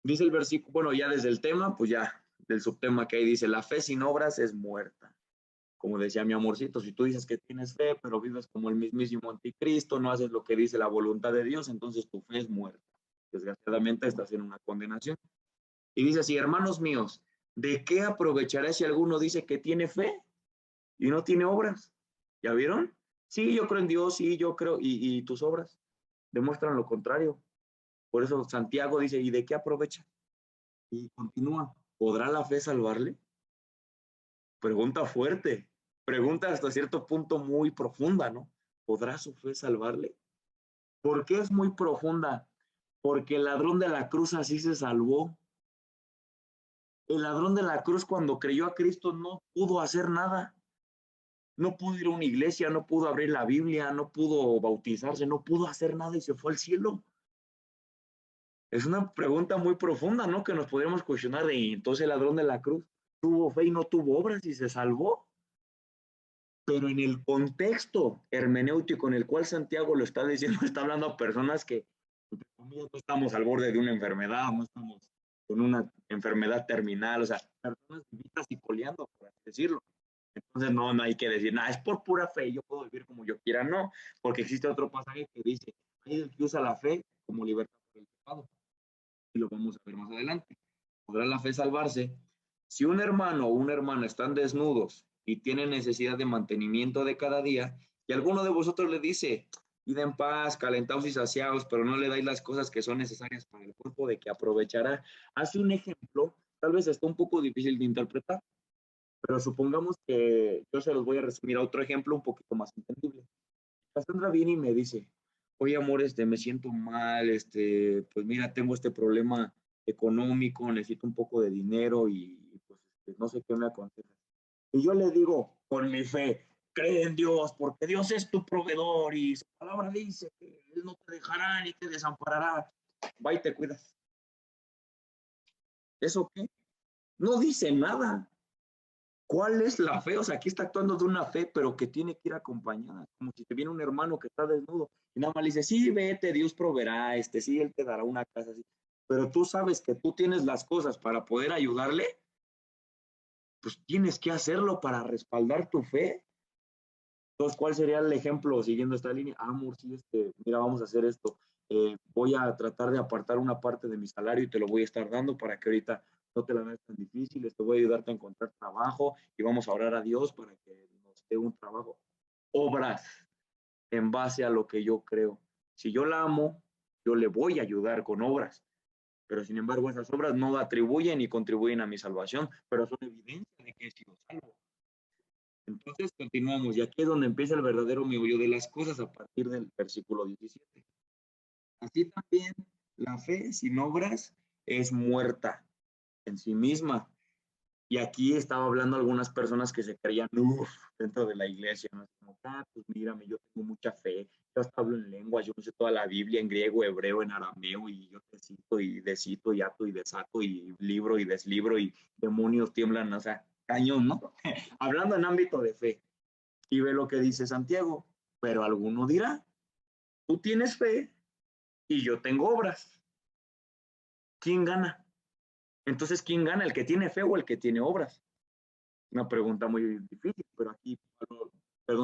Dice el versículo, bueno, ya desde el tema, pues ya del subtema que ahí dice, la fe sin obras es muerta. Como decía mi amorcito, si tú dices que tienes fe, pero vives como el mismísimo anticristo, no haces lo que dice la voluntad de Dios, entonces tu fe es muerta. Desgraciadamente estás en una condenación. Y dice así, hermanos míos, ¿de qué aprovechará si alguno dice que tiene fe y no tiene obras? ¿Ya vieron? Sí, yo creo en Dios, sí, yo creo, y tus obras demuestran lo contrario. Por eso Santiago dice, ¿y de qué aprovecha? Y continúa, ¿podrá la fe salvarle? Pregunta fuerte. pregunta hasta cierto punto muy profunda, ¿no? ¿Podrá su fe salvarle? ¿Por qué es muy profunda? Porque el ladrón de la cruz así se salvó. El ladrón de la cruz cuando creyó a Cristo no pudo hacer nada. No pudo ir a una iglesia, no pudo abrir la Biblia, no pudo bautizarse, no pudo hacer nada y se fue al cielo. Es una pregunta muy profunda, ¿no? Que nos podríamos cuestionar de entonces el ladrón de la cruz tuvo fe y no tuvo obras y se salvó. Pero en el contexto hermenéutico en el cual Santiago lo está diciendo, está hablando a personas que no estamos al borde de una enfermedad, no estamos con una enfermedad terminal, o sea, personas vivitas y coleando, por así decirlo. Entonces no hay que decir, nada, es por pura fe, yo puedo vivir como yo quiera, no, porque existe otro pasaje que dice, hay el que usa la fe como libertad por el pecado, y lo vamos a ver más adelante. ¿Podrá la fe salvarse? Si un hermano o una hermana están desnudos y tienen necesidad de mantenimiento de cada día, y alguno de vosotros le dice, id en paz, calentaos y saciaos, pero no le dais las cosas que son necesarias para el cuerpo, ¿de que aprovechará? Hace un ejemplo, tal vez está un poco difícil de interpretar, pero supongamos que yo se los voy a resumir a otro ejemplo un poquito más entendible. Cassandra viene y me dice, oye amor, me siento mal, pues mira, tengo este problema económico, necesito un poco de dinero y pues no sé qué me aconseja. Y yo le digo, con mi fe, cree en Dios, porque Dios es tu proveedor y su palabra dice que Él no te dejará ni te desamparará. Va y te cuidas. ¿Eso qué? No dice nada. ¿Cuál es la fe? O sea, aquí está actuando de una fe, pero que tiene que ir acompañada. Como si te viene un hermano que está desnudo y nada más le dice, sí, vete, Dios proveerá, sí, Él te dará una casa así. Pero tú sabes que tú tienes las cosas para poder ayudarle, pues tienes que hacerlo para respaldar tu fe. Entonces, ¿cuál sería el ejemplo siguiendo esta línea? Ah, amor, sí, mira, vamos a hacer esto. Voy a tratar de apartar una parte de mi salario y te lo voy a estar dando para que ahorita no te la veas tan difícil. Te voy a ayudarte a encontrar trabajo y vamos a orar a Dios para que nos dé un trabajo. Obras en base a lo que yo creo. Si yo la amo, yo le voy a ayudar con obras. Pero sin embargo, esas obras no atribuyen ni contribuyen a mi salvación, pero son evidencia de que he sido salvo. Entonces continuamos, y aquí es donde empieza el verdadero meollo de las cosas a partir del versículo 17. Así también la fe sin obras es muerta en sí misma. Y aquí estaba hablando algunas personas que se creían dentro de la iglesia, ¿no? Como, pues mírame, yo tengo mucha fe, yo hasta hablo en lenguas, yo no sé toda la Biblia en griego, hebreo, en arameo, y yo te cito y descito y ato y desato y libro y deslibro y demonios tiemblan, o sea, cañón, ¿no? Hablando en ámbito de fe. Y ve lo que dice Santiago, pero alguno dirá, tú tienes fe y yo tengo obras. ¿Quién gana? Entonces, ¿quién gana? ¿El que tiene fe o el que tiene obras? Una pregunta muy difícil, pero aquí,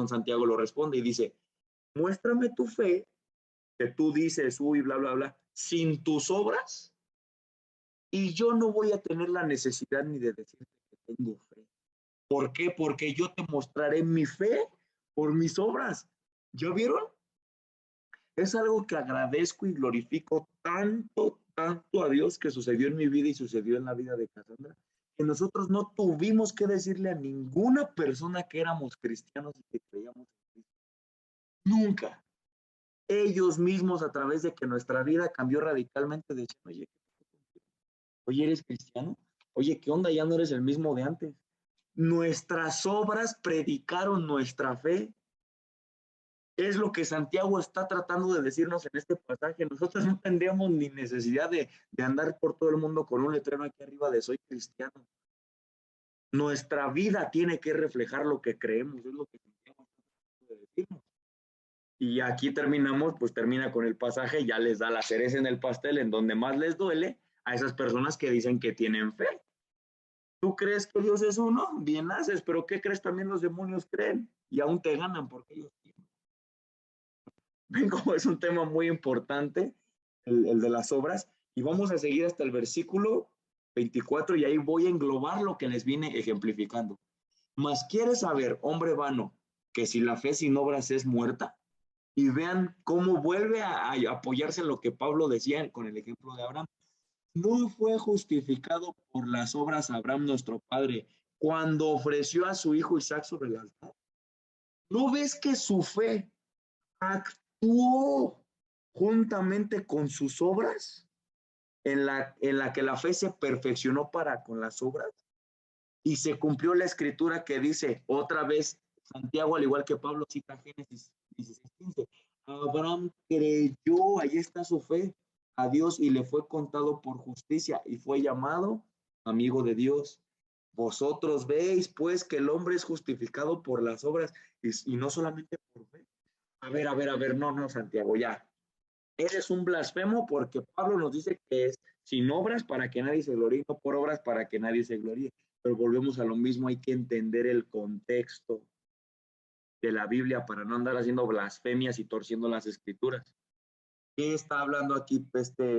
Santiago lo responde y dice, muéstrame tu fe, que tú dices, uy, bla, bla, bla, sin tus obras, y yo no voy a tener la necesidad ni de decirte que tengo fe. ¿Por qué? Porque yo te mostraré mi fe por mis obras. ¿Ya vieron? Es algo que agradezco y glorifico tanto, tanto a Dios que sucedió en mi vida y sucedió en la vida de Cassandra, que nosotros no tuvimos que decirle a ninguna persona que éramos cristianos y que creíamos en Cristo. Nunca. Ellos mismos, a través de que nuestra vida cambió radicalmente, decían, oye, ¿eres cristiano? Oye, ¿qué onda? Ya no eres el mismo de antes. Nuestras obras predicaron nuestra fe. Es lo que Santiago está tratando de decirnos en este pasaje. Nosotros no tendríamos ni necesidad de andar por todo el mundo con un letrero aquí arriba de soy cristiano. Nuestra vida tiene que reflejar lo que creemos, es lo que Santiago está tratando de decirnos. Y aquí terminamos, pues termina con el pasaje, ya les da la cereza en el pastel, en donde más les duele a esas personas que dicen que tienen fe. ¿Tú crees que Dios es uno? Bien haces, pero ¿qué crees? También los demonios creen y aún te ganan porque ellos tienen. Ven como es un tema muy importante, el de las obras, y vamos a seguir hasta el versículo 24 y ahí voy a englobar lo que les vine ejemplificando. Mas quieres saber, hombre vano, que si la fe sin obras es muerta, y vean cómo vuelve a apoyarse en lo que Pablo decía con el ejemplo de Abraham. No fue justificado por las obras Abraham nuestro padre cuando ofreció a su hijo Isaac sobre el altar. ¿No ves que su fe actuó juntamente con sus obras? En la que la fe se perfeccionó para con las obras. Y se cumplió la escritura que dice, otra vez, Santiago, al igual que Pablo, cita Génesis 16:15. Abraham creyó, ahí está su fe, a Dios y le fue contado por justicia y fue llamado amigo de Dios. Vosotros veis, pues, que el hombre es justificado por las obras y no solamente por fe. A ver, no, Santiago, ya. Eres un blasfemo porque Pablo nos dice que es sin obras para que nadie se gloríe, no por obras para que nadie se gloríe. Pero volvemos a lo mismo, hay que entender el contexto de la Biblia para no andar haciendo blasfemias y torciendo las escrituras. ¿Qué está hablando aquí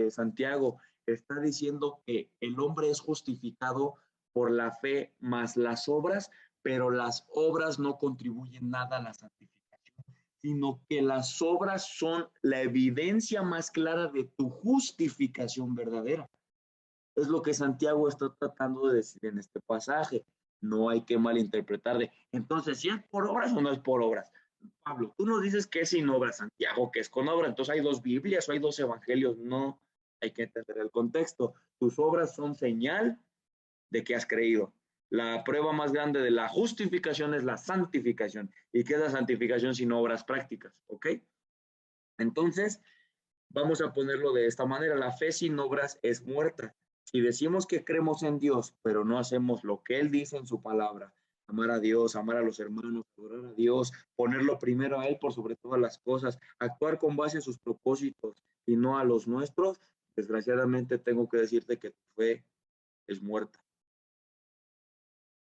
Santiago? Está diciendo que el hombre es justificado por la fe más las obras, pero las obras no contribuyen nada a la santificación, sino que las obras son la evidencia más clara de tu justificación verdadera. Es lo que Santiago está tratando de decir en este pasaje. No hay que malinterpretar de, entonces, ¿si es por obras o no es por obras? Pablo, tú nos dices que es sin obras, Santiago, que es con obra, entonces hay dos Biblias o hay dos evangelios. No, hay que entender el contexto. Tus obras son señal de que has creído. La prueba más grande de la justificación es la santificación. ¿Y qué es la santificación sin obras prácticas? ¿Ok? Entonces, vamos a ponerlo de esta manera. La fe sin obras es muerta. Si decimos que creemos en Dios, pero no hacemos lo que Él dice en su palabra, amar a Dios, amar a los hermanos, adorar a Dios, ponerlo primero a Él por sobre todas las cosas, actuar con base a sus propósitos y no a los nuestros, desgraciadamente tengo que decirte que tu fe es muerta.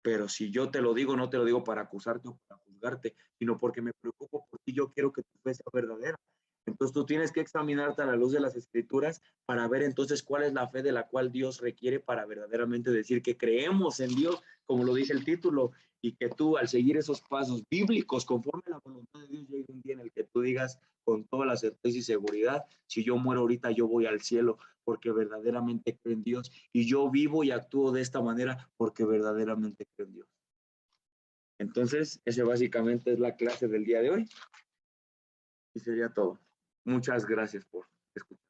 Pero si yo te lo digo, no te lo digo para acusarte o para juzgarte, sino porque me preocupo por ti, yo quiero que tu fe sea verdadera. Entonces tú tienes que examinarte a la luz de las escrituras para ver entonces cuál es la fe de la cual Dios requiere para verdaderamente decir que creemos en Dios, como lo dice el título, y que tú al seguir esos pasos bíblicos conforme a la voluntad de Dios llegue un día en el que tú digas con toda la certeza y seguridad, si yo muero ahorita yo voy al cielo porque verdaderamente creo en Dios y yo vivo y actúo de esta manera porque verdaderamente creo en Dios. Entonces, ese básicamente es la clase del día de hoy y sería todo. Muchas gracias por escuchar.